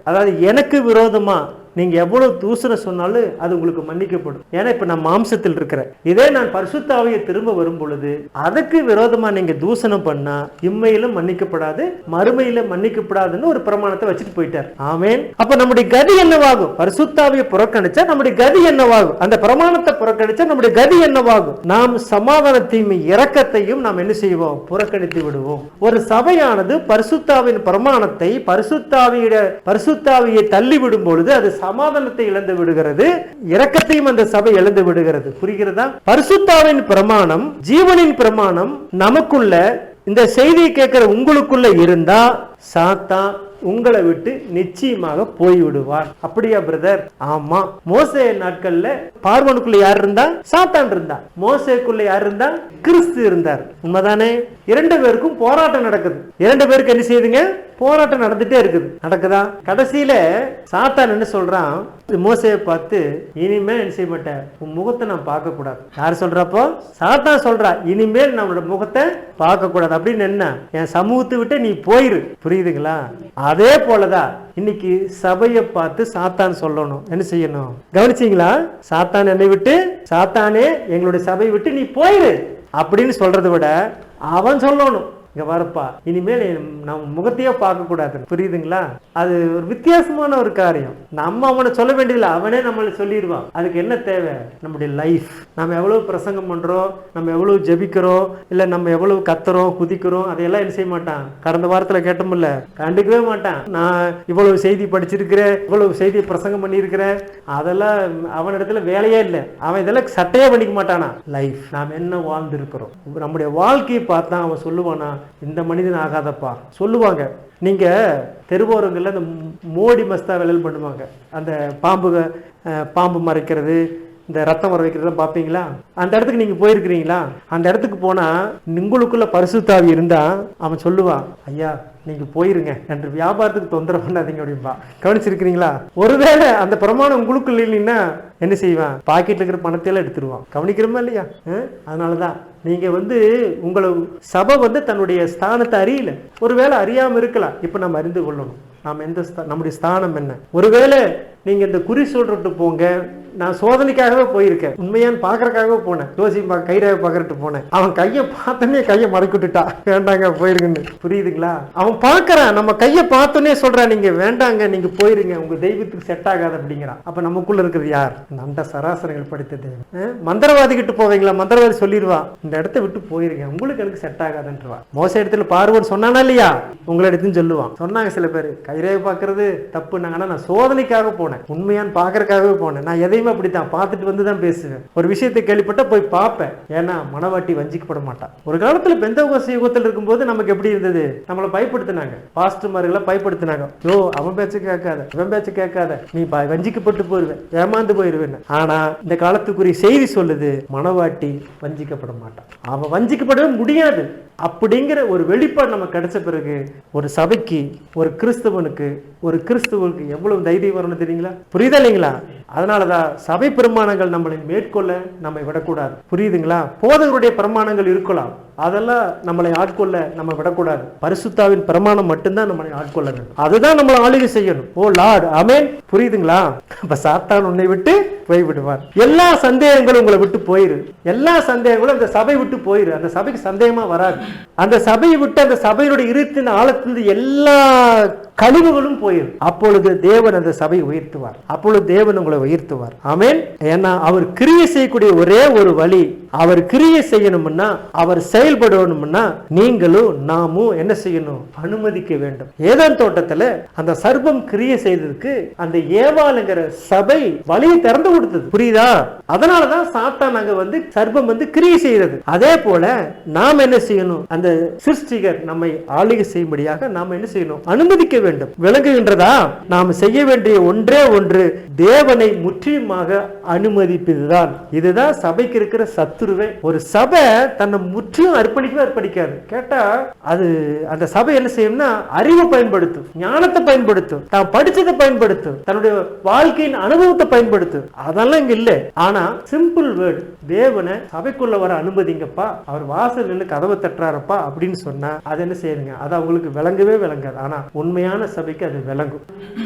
அதாவது எனக்கு விரோதமா நீங்க எவ்வளவு தூசணை சொன்னாலும் அது உங்களுக்கு மன்னிக்கப்படும். ஏன்னா இப்ப நான் மாம்சத்தில் இருக்கிறேன். இதே நான் பரிசுத்த ஆவியை திரும்ப வரும் பொழுது அதுக்கு விரோதமா நீங்க தூசணம் பண்ணா இம்மையிலும் மன்னிக்கப்படாது, மறுமையில மன்னிக்கப்படாதுன்னு ஒரு பிரமாணத்தை வச்சுட்டு போயிட்டார். ஆமென். அப்ப நம்முடைய கதி என்னவாகும்? பரிசுத்த ஆவியை புறக்கணிச்சா நம்முடைய கதி என்னவாகும்? அந்த பிரமாணத்தை புறக்கணிச்சா நம்முடைய கதி என்னவாகும்? நாம் சமாதானத்தையும் இரக்கத்தையும் நாம் என்ன செய்வோம்? புறக்கணித்து விடுவோம். ஒரு சபையானது பரிசுத்தாவின் பிரமாணத்தை பரிசுத்தாவியை தள்ளிவிடும் பொழுது அது சமாதானத்தை இழந்து விடுகிறது, இரக்கத்தையும் அந்த சபை இழந்து விடுகிறது. புரிகிறதா? பரிசுத்தாவின் பிரமாணம், ஜீவனின் பிரமாணம் நமக்குள்ள, இந்த செய்தியை கேட்கிற உங்களுக்குள்ள இருந்தா சாத்தான் உங்களை விட்டு நிச்சயமாக போய்விடுவார். அப்படியா பிரதர்? ஆமா. மோசே நாட்கள்ல பார்வோனுக்குள்ள யார் இருந்தா? சாத்தான் இருந்தா. மோசேக்குள்ள யார் இருந்தா? கிறிஸ்து இருந்தார். உண்மைதானே? 2 பேருக்கும் போராட்டம் நடக்குது. 2 பேருக்கு என்ன செய்யுதுங்க? போராட்டம் நடந்துட்டே இருக்குது. நடக்குதா? கடைசியில சாத்தான் என்ன சொல்றான்? மோசையை பார்த்து, இனிமே என்ன செய்ய மாட்டேன், உன் முகத்தை நான் பார்க்க கூடாது. யார் சொல்றப்போ? சாத்தான் சொல்றா, இனிமேல் நம்மளோட முகத்தை பார்க்க கூடாது. அப்படின்னு என்ன? என் சமூகத்தை விட்டு நீ போயிரு. புரியுதுங்களா? அதே போலதான் இன்னைக்கு சபையை பார்த்து சாத்தான் சொல்லணும். என்ன செய்யணும்? கவனிச்சீங்களா? சாத்தான் என்னை விட்டு, சாத்தானே எங்களுடைய சபையை விட்டு நீ போயிரு அப்படின்னு சொல்றதை விட அவன் சொல்லணும், இங்க வரப்பா, இனிமேல் நம்ம முகத்தையே பார்க்க கூடாது. புரியுதுங்களா? அது ஒரு வித்தியாசமான ஒரு காரியம். நம்ம அவனை சொல்ல வேண்டியதில்லை, அவனே நம்மளை சொல்லிடுவான். அதுக்கு என்ன தேவை? நம்முடைய லைஃப். நம்ம எவ்வளவு பிரசங்கம் பண்றோம், நம்ம எவ்வளவு ஜெபிக்கிறோம், இல்ல நம்ம எவ்வளவு கத்துறோம், குதிக்கிறோம், அதையெல்லாம் என்ன செய்ய மாட்டான். கடந்த வாரத்துல கேட்டோம்ல, கண்டுக்கவே மாட்டான். நான் இவ்வளவு செய்தி படிச்சிருக்கிறேன், இவ்வளவு செய்தி பிரசங்கம் பண்ணியிருக்கிறேன், அதெல்லாம் அவனிடத்துல வேலையே இல்லை. அவன் இதெல்லாம் சட்டையே பண்ணிக்க மாட்டானா. லைஃப், நாம் என்ன வாழ்ந்திருக்கிறோம், நம்முடைய வாழ்க்கையை பார்த்தா அவன் சொல்லுவானா, இந்த மனிதன் ஆகாதப்பா சொல்லுவாங்க. நீங்க தெருவோரங்கள்ல இந்த மோடி மஸ்தா வேலை பண்ணுவாங்க. அந்த பாம்பு மறைக்கிறது, இந்த ரத்தம் வர வைக்கிறதெல்லாம் பார்ப்பீங்களா? அந்த இடத்துக்கு நீங்க போயிருக்கிறீங்களா? அந்த இடத்துக்கு போனா உங்களுக்குள்ள பரிசுத்தாவி இருந்தா அவன் சொல்லுவான், ஐயா நீங்க போயிருங்க, என்று வியாபாரத்துக்கு தொந்தரவு பண்ணாதீங்க அப்படின்பா. கவனிச்சிருக்கிறீங்களா? ஒருவேளை அந்த பிரமாணம் உங்களுக்குள்ள இல்லைன்னா என்ன செய்வான்? பாக்கெட்ல இருக்கிற பணத்தையெல்லாம் எடுத்துருவான். கவனிக்கிறோமா இல்லையா? அதனாலதான் நீங்க உங்களை சபை தன்னுடைய ஸ்தானத்தை அறியல. ஒருவேளை அறியாம இருக்கலாம். இப்ப நம்ம அறிந்து கொள்ளணும், நாம் நம்முடைய ஸ்தானம் என்ன. ஒருவேளை நீங்க இந்த குறி சொல்லிட்டு போங்க. நான் சோதனைக்காகவே போயிருக்கேன், உண்மையான்னு பாக்குறதுக்காகவே போனேன். ஜோசி கைராக பாக்குறட்டு போனேன். அவன் கையை பார்த்தோன்னே கையை மடக்கிட்டுட்டா, வேண்டாங்க போயிருங்கன்னு. புரியுதுங்களா? அவன் பாக்குறான், நம்ம கையை பார்த்தோன்னே சொல்றான், நீங்க வேண்டாங்க, நீங்க போயிருங்க, உங்க தெய்வத்துக்கு செட் ஆகாது அப்படிங்கிறான். அப்ப நமக்குள்ள இருக்கிறது யார்? அந்த சராசரங்கள் படித்த தெய்வம். மந்திரவாதி கிட்ட போவீங்களா? மந்திரவாதி சொல்லிடுவான், இந்த இடத்த விட்டு போயிருங்க, உங்களுக்கு எனக்கு செட் ஆகாதுன்றவா. மோச இடத்துல பார்வோன் சொன்னானா இல்லையா? உங்களை எடுத்துன்னு சொல்லுவான். சொன்னாங்க சில பேர், கைரேகை பாக்குறது தப்புனாங்க. ஆனா நான் சோதனைக்காக போனேன், உண்மையான்னு பாக்குறதுக்காகவே போனேன். நான் எதையுமே அப்படித்தான் பார்த்துட்டு வந்துதான் பேசுவேன். ஒரு விஷயத்தை கேள்விப்பட்ட போய் பார்ப்பேன். ஏன்னா மனவாட்டி வஞ்சிக்கப்பட மாட்டான். ஒரு காலத்துல பெந்தகோஸ்து யுகத்தில் இருக்கும்போது நமக்கு எப்படி இருந்தது? நம்மளை பயப்படுத்தினாங்க, பாஸ்டர்மார்களை பயப்படுத்தினாங்க. யோ அவன் பேச்சு கேட்காத, இவன் பேச்சு கேட்காத, நீ வஞ்சிக்கப்பட்டு போயிருவேன், ஏமாந்து போயிருவேன். ஆனா இந்த காலத்துக்குரிய செய்தி சொல்லுது, மனவாட்டி வஞ்சிக்கப்பட மாட்டான், அவன் வஞ்சிக்கப்படவே முடியாது. அப்படிங்கிற ஒரு வெளிப்பாடு நமக்கு கிடைச்ச பிறகு ஒரு சபைக்கு, ஒரு கிறிஸ்தவனுக்கு எவ்வளவு தைரியம் வரணும் தெரியுங்களா? புரியுதா இல்லைங்களா? அதனாலதான் சபை பிரமாணங்கள் நம்மளை மேற்கொள்ள நம்மை விடக்கூடாது. புரியுதுங்களா? போதகருடைய பிரமாணங்கள் இருக்கலாம், அதெல்லாம் நம்மளை ஆட்கொள்ள நம்ம விடக்கூடாது. பரிசுத்தாவின் பிரமாணம் மட்டும்தான் நம்மளை ஆட்கொள்ள வேண்டும். அதுதான் நம்மளை ஆளுகை செய்யணும். ஓ லார்ட், ஆமென். புரியுதுங்களா? அப்ப சாத்தான் உன்னை விட்டு போய்விடுவார். எல்லா சந்தேகங்களும் உங்களை விட்டு போயிரு. எல்லா சந்தேகங்களும் அந்த சபை விட்டு போயிரு. அந்த சபைக்கு சந்தேகமா வராது. அந்த சபையை விட்டு, அந்த சபையினுடைய இருத்தின் ஆழத்திலிருந்து எல்லா கழிவுகளும் போயிரு. அப்பொழுது தேவன் அந்த சபையை உயர்த்துவார். அப்பொழுது தேவன் உங்களை உயர்த்துவார். ஆமென். ஏன்னா அவர் கிரியை செய்யக்கூடிய ஒரே ஒரு வழி, அவர் கிரியை செய்யணும்னா, அவர் செயல்படணும்னா நீங்களும் நாமும் என்ன செய்யணும்? அனுமதிக்க வேண்டும். ஏதேன் தோட்டத்துல அந்த சர்ப்பம் கிரியை செய்ததுக்கு அந்த ஏவாளுங்கிற சபை வழியை திறந்து கொடுத்தது. புரியுதா? அதனாலதான் சாத்தான் அங்க சர்ப்பம் கிரியை செய்தது. அதே போல நாம் என்ன செய்யணும்? அந்த சிருஷ்டிகர் நம்மை ஆளுகை செய்யும்படியாக நாம் என்ன செய்யணும்? அனுமதிக்க வேண்டும். விளங்குகின்றதா? நாம் செய்ய வேண்டிய ஒன்றே ஒன்று, தேவனை முற்றிலுமாக அனுமதிப்பதுதான். இதுதான் சபைக்கு இருக்கிற சத்துருவே. ஒரு சபை தன்னை முற்றிலும் அர்ப்பணிக்காது. கேட்டா அது அந்த சபை என்ன செய்யும்னா, அறிவை பயன்படுத்தும், ஞானத்தை பயன்படுத்தும், தான் படிச்சதை பயன்படுத்தும், தன்னுடைய வாழ்க்கையின் அனுபவத்தை பயன்படுத்தும். அதெல்லாம் இங்க இல்ல. ஆனா சிம்பிள் வேர்ட், தேவனை சபைக்குள்ள வர அனுமதிங்கப்பா, அவர் வாசல் நின்று கதவை தட்டுறாரப்பா அப்படின்னு சொன்னா அது என்ன செய்யுங்க? அது அவங்களுக்கு விளங்கவே விளங்காது. ஆனா உண்மையான சபைக்கு அது விளங்கும்.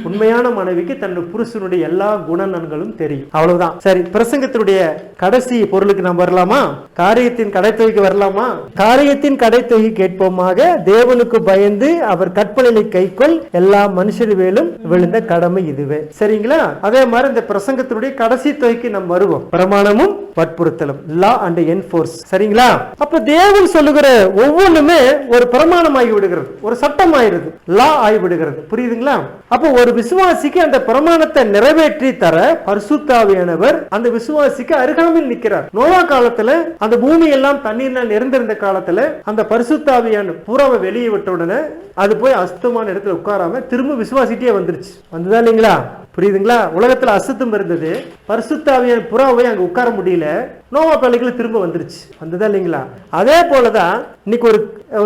உண்மையான மனைவிக்கு தன்னுடைய புருஷனுடைய எல்லா குணநன்களும் தெரியும். அவ்வளவுதான். சரி, பிரசங்கத்தினுடைய கடைசி பொருளுக்கு நாம் வரலாமா? காரியத்தின் கடைத்தொகைக்கு வரலாமா? காரியத்தின் கடைத்தொகை கேட்போமாக, தேவனுக்கு பயந்து அவர் கற்பனையை கைக்கொள், எல்லா மனுஷர் வேலும் விழுந்த கடமை இதுவே. சரிங்களா? அதே மாதிரி இந்த பிரசங்கத்தினுடைய கடைசி தொகைக்கு நாம் வருவோம். பிரமாணமும் வற்புறுத்தலும், லா அண்ட் என்ஃபோர்ஸ். சரிங்களா? அப்ப தேவன் சொல்லுகிற ஒவ்வொன்றுமே ஒரு பிரமாணம் ஆகி விடுகிறது, ஒரு சட்டம் ஆயிருது, லா ஆகிவிடுகிறது. புரியுதுங்களா? அப்போ ஒரு விசுவாசிக்கு அந்த பிரமாணத்தை நிறைவேற்றி தர பரிசுத்த ஆவியானவர் அந்த விசுவாசிக்கு அருகாமையில் நிற்கிறார். நோவா காலம் காலத்துல அந்த பூமி எல்லாம் தண்ணீர்னால் நிறைந்திருந்த காலத்துல அந்த பரிசுத்த ஆவியான புறாவை வெளியே விட்ட உடனே அது போய் அசுத்தமான இடத்துல உட்காராம திரும்ப விசுவாசிட்டே வந்துருச்சு. வந்துதா இல்லைங்களா? புரியுதுங்களா? உலகத்துல அசுத்தம் இருந்தது, பரிசுத்த ஆவியான புறாவை அங்க உட்கார முடியல, நோவா பிள்ளைகளை திரும்ப வந்துருச்சு. வந்ததா இல்லைங்களா? அதே போலதான் இன்னைக்கு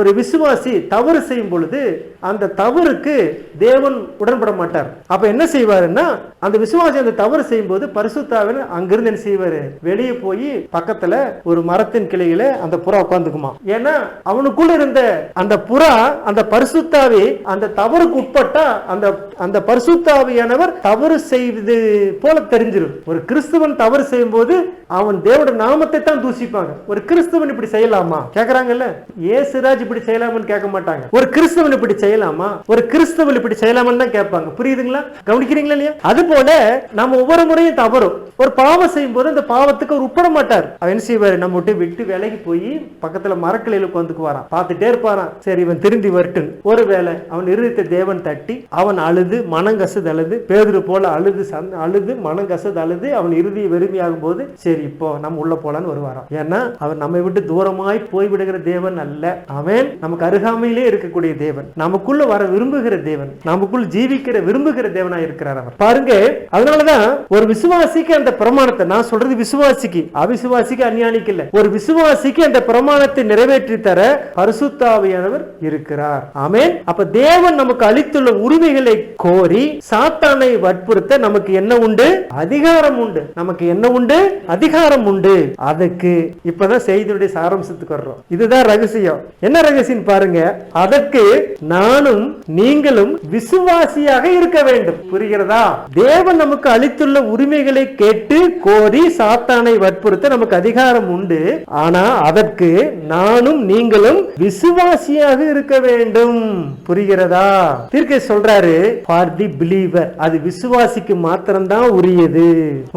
ஒரு விசுவாசி தவறு செய்யும் பொழுது அந்த தவறுக்கு தேவன் உடன்பட மாட்டார். அப்ப என்ன செய்வாருன்னா, அந்த விசுவாசி அந்த தவறு செய்யும் போது பரிசுத்த ஆவி அங்கிருந்து என்ன செய்வாரு, வெளியே போய் பக்கத்துல ஒரு மரத்தின் கிளையில அந்த புறா உட்கார்ந்துக்குமா. ஏன்னா அவனுக்குள்ள இருந்த அந்த புறா அந்த பரிசுத்தாவி அந்த தவறுக்கு உட்பட்டா அந்த பரிசுத்தாவியானவர் தவறு செய்வது போல தெரிஞ்சிடும். ஒரு கிறிஸ்துவன் தவறு செய்யும் போது அவன் தேவனுடைய நாமத்தை தான் தூசிப்பாங்க. ஒரு கிறிஸ்துவன் இப்படி செய்யலாமா கேக்குறாங்கல்ல, ஏசுராஜ் இப்படி செய்யலாமான்னு கேட்க மாட்டாங்க. ஒரு கிறிஸ்துவன் இப்படி செய்யலாமா, ஒரு கிறிஸ்துவன் இப்படி செய்யலாமான்னு தான் கேட்பாங்க. புரியுதுங்களா? கவனிக்கிறீங்களா இல்லையா? அது போல நம்ம ஒவ்வொரு முறையும் தவறும் ஒரு பாவம் செய்யும் போது அந்த பாவத்துக்கு அவர் உட்பட மாட்டார். அவன் என்ன செய்வாரு, நம்ம விட்டு விலகி போய் பக்கத்துல மரக்கிளையில உட்காந்துக்குவாராம், பார்த்துட்டே இருப்பாராம். சரி இவன் திரும்பி வரட்டும். ஒருவேளை அவன் இருதயத்தை தேவன் தட்டி அவன் அழுது மனங்கசது அழுது, பேதுரு போல அழுது மனங்கசது அழுது அவன் இறுதி வெறுமையாகும் போது சரி இப்போ நம்ம உள்ள போலான்னு வருவாராம். ஏன்னா அவர் நம்மை விட்டு தூரமாய் போய்விடுகிற தேவன் அல்ல. அவன் நமக்கு அருகாமையிலே இருக்கக்கூடிய தேவன், நமக்குள்ள வர விரும்புகிற தேவன், நமக்குள் ஜீவிக்கிற விரும்புகிற தேவனா இருக்கிறார் அவர். பாருங்க, அதனாலதான் ஒரு விசுவாசிக்கு அந்த பிரமாணத்தை, நான் சொல்றது விசுவாசிக்கு, அவிசுவாசிக்கு அஞ்ஞானிக்கு இல்ல, ஒரு விசுவாசிக்கு அந்த பிரமாணத்தை நிறைவேற்றி தர பரிசுத்த ஆவியானவர் இருக்கிறார். ஆமென். அப்ப தேவன் நமக்கு அளித்துள்ள உரிமைகளை கோரி சாத்தானை வற்புறுத்த நமக்கு என்ன உண்டு? அதிகாரம் உண்டு. நமக்கு என்ன உண்டு? அதிகாரம் உண்டு. அதுக்கு இப்பதான் செய்தியுடைய சாராம்சத்துக்கு வர்றோம். இதுதான் ரகசியம். என்ன ரகசியம் பாருங்க. அதற்கு நானும் நீங்களும் விசுவாசியாக இருக்க வேண்டும். புரிகிறதா? தேவன் நமக்கு அளித்துள்ள உரிமைகளை கேட்டு கோரி சாத்தானை வற்புறுத்த நமக்கு அதிகாரம் உண்டு. ஆனா அதற்கு நானும் நீங்களும் விசுவாசியாக இருக்க வேண்டும். புரிகிறதா? தீர்க்க சொல்றாரு, ஃபார் தி பிலீவர், அது விசுவாசிக்கு மாத்திரம்தான் உரியது.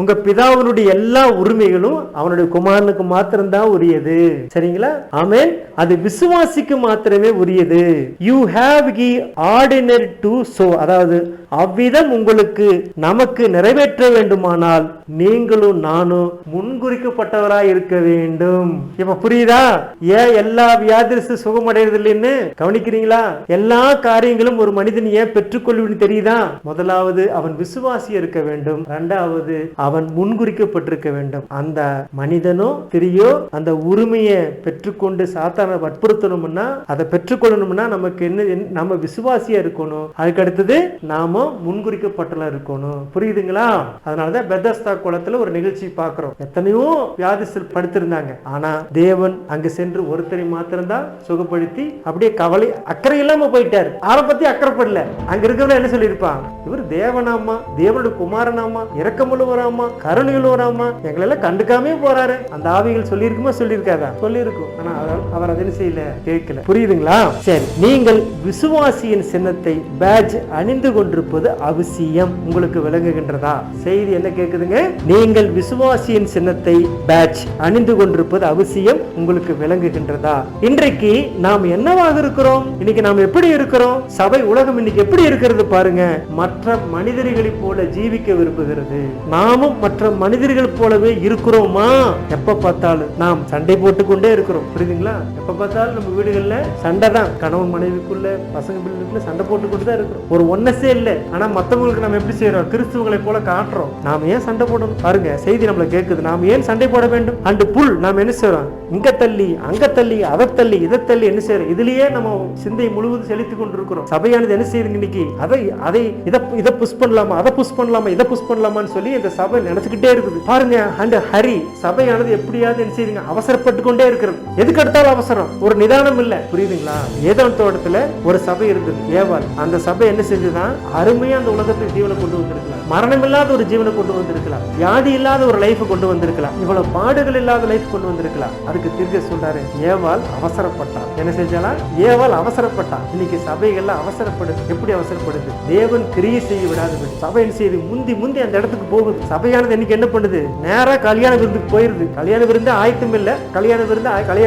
உங்க பிதாவினுடைய எல்லா உரிமைகளும் அவனுடைய குமாரனுக்கு மாத்திரம்தான் உரியது. சரிங்களா? ஆமென். அது விசுவாசிக்கு மாத்திரமே உரியது. You have Ki ordinary to so, அதாவது அவ்விதம் உங்களுக்கு நமக்கு நிறைவேற்ற வேண்டுமானால் நீங்களும் நானும் முன்குறிக்கப்பட்டவராய் இருக்க வேண்டும். இப்ப புரியுதா? ஏன் எல்லா வியாதிரசு சுகமடைறது இல்லைன்னு கவனிக்கிறீங்களா? எல்லா காரியங்களும் ஒரு மனிதன் ஏன் பெற்றுக்கொள்ளுன்னு தெரியுதா? முதலாவது அவன் விசுவாசி இருக்க வேண்டும், இரண்டாவது அவன் முன்குறிக்கப்பட்டிருக்க வேண்டும். அந்த மனிதனோ திரியோ அந்த உரிமையை பெற்றுக்கொண்டு சாத்தான வற்புறுத்தணும்னா, அதை பெற்றுக்கொள்ளணும்னா நமக்கு என்ன? நம்ம விசுவாசியா இருக்கணும். அதுக்கு அடுத்தது நாம முன்குறிக்கப்பட்டலாம் இருக்கணும். புரியுதுங்களா? அதனாலதான் பெதஸ்தா குளத்துல ஒரு நிகழ்ச்சி பார்க்கிறோம். எத்தனையோ வியாதிஸ்தர் படுத்திருந்தாங்க. ஆனா தேவன் அங்கு சென்று ஒருத்தரை மாத்திரம்தான் சுகப்படுத்தி அப்படியே கவலை அக்கறை இல்லாம போயிட்டாரு. யாரை பத்தி அக்கறைப்படல. அங்க இருக்கவங்க என்ன சொல்லியிருப்பான்? இவர் தேவனாமா, தேவனுடைய குமாரனாமா, இரக்கமுள்ளவராமா, கருணையுள்ளவராமா, எங்களெல்லாம் கண்டுக்காமே போறாரு. அந்த ஆவிகள் சொல்லியிருக்குமா? சொல்லியிருக்காதா? சொல்லியிருக்கும். ஆனா அவர் அதை செய்யல, கேட்கல. புரியுதுங்களா? சரி, நீங்கள் விசுவாசியின் சின்னத்தை பேட்ஜ் அணிந்து கொண்டிருப்பது அவசியம். உங்களுக்கு விளங்குகின்றதா? செய்தி என்ன கேக்குதுங்க? நீங்கள் விசுவாசியின் சின்னத்தை பேட்ஜ் அணிந்து கொண்டிருப்பது அவசியம். உங்களுக்கு விளங்குகின்றதா? இன்றைக்கு நாம் என்னவாக இருக்கிறோம்? இன்னைக்கு நாம் எப்படி இருக்கிறோம்? சபை உலகம் இன்னைக்கு எப்படி இருக்கிறது பாருங்க. மற்ற மனிதர்களை போல ஜீவிக்க விரும்புகிறது. நாமும் மற்ற மனிதர்கள் போலவே இருக்கிறோமா? எப்ப பார்த்தாலும் நாம் சண்டை போட்டுக்கொண்டே இருக்கிறோம். புரியுதுங்களா? எப்ப பார்த்தாலும் நம்ம வீடுகள்ல சண்டை தான். கணவன் மனைவிக்குள்ள, பசங்க பிள்ளைகளுக்குள்ள சண்டை போட்டுக்கொண்டு தான் இருக்கிறோம். ஒரு ஒன்னஸே இல்ல. ஆனா மத்தவங்களுக்கு நம்ம எப்படி செய்யறோம்? கிறிஸ்துவங்களை போல காட்டுறோம். நாம ஏன் சண்டை போடணும்? பாருங்க, செய்தி நம்மள கேக்குது. நாம் ஏன் சண்டை போட வேண்டும்? அண்டு புல் நாம் என்ன செய்யறோம்? இங்க தள்ளி, அங்க தள்ளி, அதை தள்ளி, இதை தள்ளி என்ன செய்யறோம்? இதுலயே நம்ம சிந்தை முழுவதும் செலுத்தி கொண்டிருக்கிறோம். சபையானது என்ன செய்யுது இன்னைக்கு? அதை இதை புஷ் பண்ணலாமா, அதை புஷ் பண்ணலாமா, இதை புஷ் பண்ணலாமான்னு சொல்லி இந்த சபை நினைச்சுக்கிட்டே இருக்குது. பாருங்க, அண்ட் ஹரி சபையானது எப்படியாவது என்ன செய்யுங்க? அவசரப்பட்டு கொண்டே இருக்கிறது. எதுக்கு எடுத்தாலும் அவசரம், ஒரு நிதானம் இல்ல. புரியுதுங்களா? ஏதேன் தோட்டத்துல ஒரு சபை இருந்தது, ஏவாள். அந்த சபை என்ன செஞ்சுதான்? அருமையா அந்த உலகத்துக்கு ஜீவனை கொண்டு வந்திருக்கலாம். மரணம் இல்லாத ஒரு ஜீவனை கொண்டு வந்திருக்கலாம். வியாதி இல்லாத ஒரு லைஃப் கொண்டு வந்திருக்கலாம். இவ்வளவு பாடுகள் இல்லாத லைஃப் கொண்டு வந்திருக்கலாம். அதுக்கு தீர்க்க சொல்றாரு, ஏவாள் அவசரப்பட்டான். என்ன செஞ்சாலும் ஏவாள் அவசரப்பட்டான். இன்னைக்கு சபைகள்ல அவசரப்படுது. எப்படி அவசரப்படுது? தேவன் கிரியை செய்ய விடாது. சபை என்ன செய்யுது? முந்தி அந்த இடத்துக்கு போகுது. சபையானது இன்னைக்கு என்ன பண்ணுது? நேரா கல்யாண விருந்துக்கு போயிருது. கல்யாண விருந்து ஆயத்தம் இல்ல, கல்யாண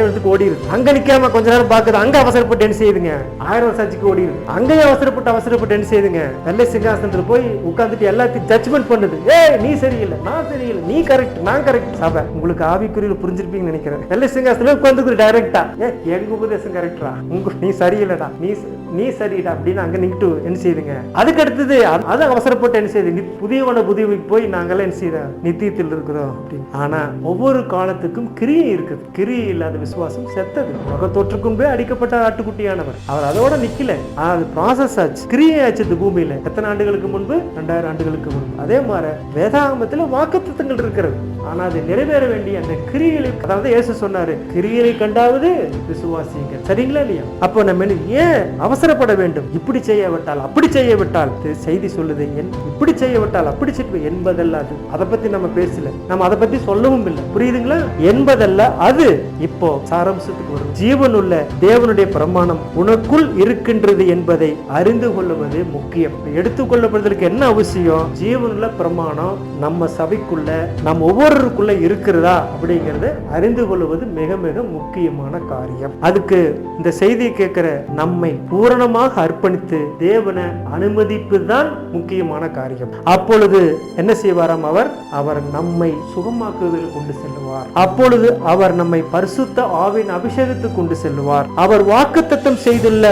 விருந்துக்கு ஓடிடுது. அங்க நிக்காம கொஞ்ச நேரம் பாக்குது. அங்க அவசரப்பட்டு என்ன செய்யுதுங்க? 1000 வருஷத்துக்கு ஓடிடுது. அங்கேயே அவசரப்பட்டு என்ன செய்யுதுங்க? வெள்ளை சிங்காசனத்துல போய் உட்கார்ந்துட்டு எல்லாத்தையும் ஜட்ஜ்மெண்ட் பண்ணுது. ஏய் நீ சரியில்லை, நான் சரியில்லை, நீ கரெக்ட், நான் கரெக்ட். சபை உங்களுக்கு ஆவிக்குறியில புரிஞ்சிருப்பீங்கன்னு நினைக்கிறேன். வெள்ளை சிங்காசனத்துல உட்கார்ந்து டைரக்டா எங்க உபதேசம் கரெக்டா, நீ சரியில்லைடா, நீ சரிடா அப்படின்னு அங்க நிக்கிட்டு என்ன செய்யுதுங்க. அதுக்கு அடுத்தது அது அவசரப்பட்டு என்ன செய்யுது, புதியவன புதியவைக்கு போய் நாங்கெல்லாம் என்ன செய்ய நித்தியத்தில் இருக்கிறோம் அப்படின்னு. ஆனா ஒவ்வொரு காலத்துக்கும் கிரியை இருக்குது. கிரியை இல்லாத விசுவாசம் செத்தது. உலக தோற்றுக்கும்பே அடிக்கப்பட்ட ஆட்டுக்குட்டியானவர். அவர் அதோட நிக்கல, அது ப்ராசஸ் ஆச்சு, கிரியை ஆச்சு. பூமியில எத்தனை ஆண்டுகளுக்கு முன்பு? 2000 ஆண்டுகளுக்கு முன்பு. அதே மாதிரி வேதாகமத்துல வாக்குத்தத்தங்கள் இருக்கிறது. ஆனா அது நிறைவேற வேண்டிய அந்த கிரியைகளை, அதாவது இயேசு சொன்னாரு, கிரியைகளை கண்டாவது விசுவாசிங்க. சரிங்களா இல்லையா? அப்போ நம்ம ஏன் அவசரப்பட வேண்டும்? இப்படி செய்ய விட்டால் அப்படி செய்ய விட்டால், செய்தி சொல்லுது, இப்படி செய்ய விட்டால் அப்படி செய்ய என்பதல்ல அது. அதை பத்தி நம்ம பேசல, நம்ம அதை பத்தி சொல்லவும் இல்லை. புரியுதுங்களா? என்பதல்ல அது. இப்போ சாராம்சத்துக்கு வரும். ஜீவனுள்ள தேவனுடைய பிரமாணம் உனக்குள் இருக்கின்றது என்பதை அறிந்து கொள்ளுவது முக்கியம். எடுத்துக்கொள்ளப்படுவதற்கு என்ன அவசியம்? ஜீவனுள்ள பிரமாணம் நம்ம சபைக்குள்ள, நம்ம ஒவ்வொருக்குள்ள இருக்கிறதா அப்படிங்கறத அறிந்து கொள்வது மிக மிக முக்கியமான காரியம். அதுக்கு இந்த செய்தியை கேட்கிற நம்மை பூரணமாக அர்ப்பணித்து தேவனை அனுமதிப்புதான் முக்கியமான காரியம். அப்பொழுது என்ன செய்வாராம்? அவர் நம்மை சுகமாக்குவதில் கொண்டு செல்லுவார். அப்பொழுது அவர் நம்மை பரிசுத்த ஆவியின் அபிஷேகத்துக்கு கொண்டு செல்லுவார். அவர் வாக்குத்தத்தம் செய்துள்ள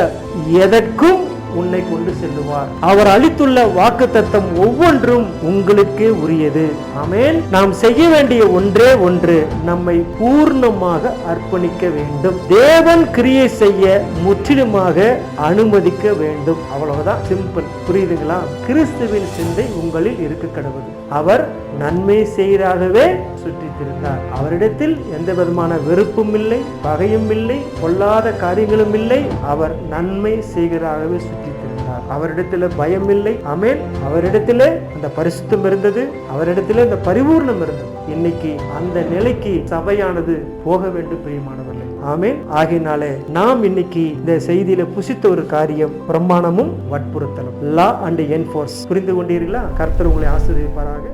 எதற்கும் உன்னை கொண்டு செல்லுவார். அவர் அளித்துள்ள வாக்குத்தத்தம் ஒவ்வொன்றும் உங்களுக்கே உரியது. ஆமென். நாம் செய்ய வேண்டிய ஒன்றே ஒன்று, நம்மை பூர்ணமாக அர்ப்பணிக்க வேண்டும். தேவன் கிரியை செய்ய முற்றிலுமாக அனுமதிக்க வேண்டும். அவ்வளவுதான், சிம்பிள். புரியுதுங்களா? கிறிஸ்துவின் சிந்தை உங்களில் இருக்க கடவுள். அவர் நன்மை செய்கிறாகவே சுற்றித் திரிந்தார். அவரிடத்தில் எந்த விதமான வெறுப்பும் இல்லை, பகையும் இல்லை, பொல்லாத காரியங்களும் இல்லை. அவர் நன்மை செய்கிறாகவே சுற்றித் திரிந்தார். அவரிடத்துல பயம் இல்லை. ஆமென். அவரிடத்துல அந்த பரிசுத்தம் இருந்தது, அவரிடத்துல அந்த பரிபூர்ணம் இருந்தது. இன்னைக்கு அந்த நிலைக்கு சபையானது போக வேண்டும் பிரியமானவர்களே. ஆமென். ஆகையினாலே நாம் இன்னைக்கு இந்த செய்தியில புசித்த ஒரு காரியம் பிரமாணமும் வற்புறுத்தலும், லா அண்ட் என்ஃபோர்ஸ். புரிந்து கொண்டீர்களா? கர்த்தர் உங்களை ஆசீர்வதிப்பாராக.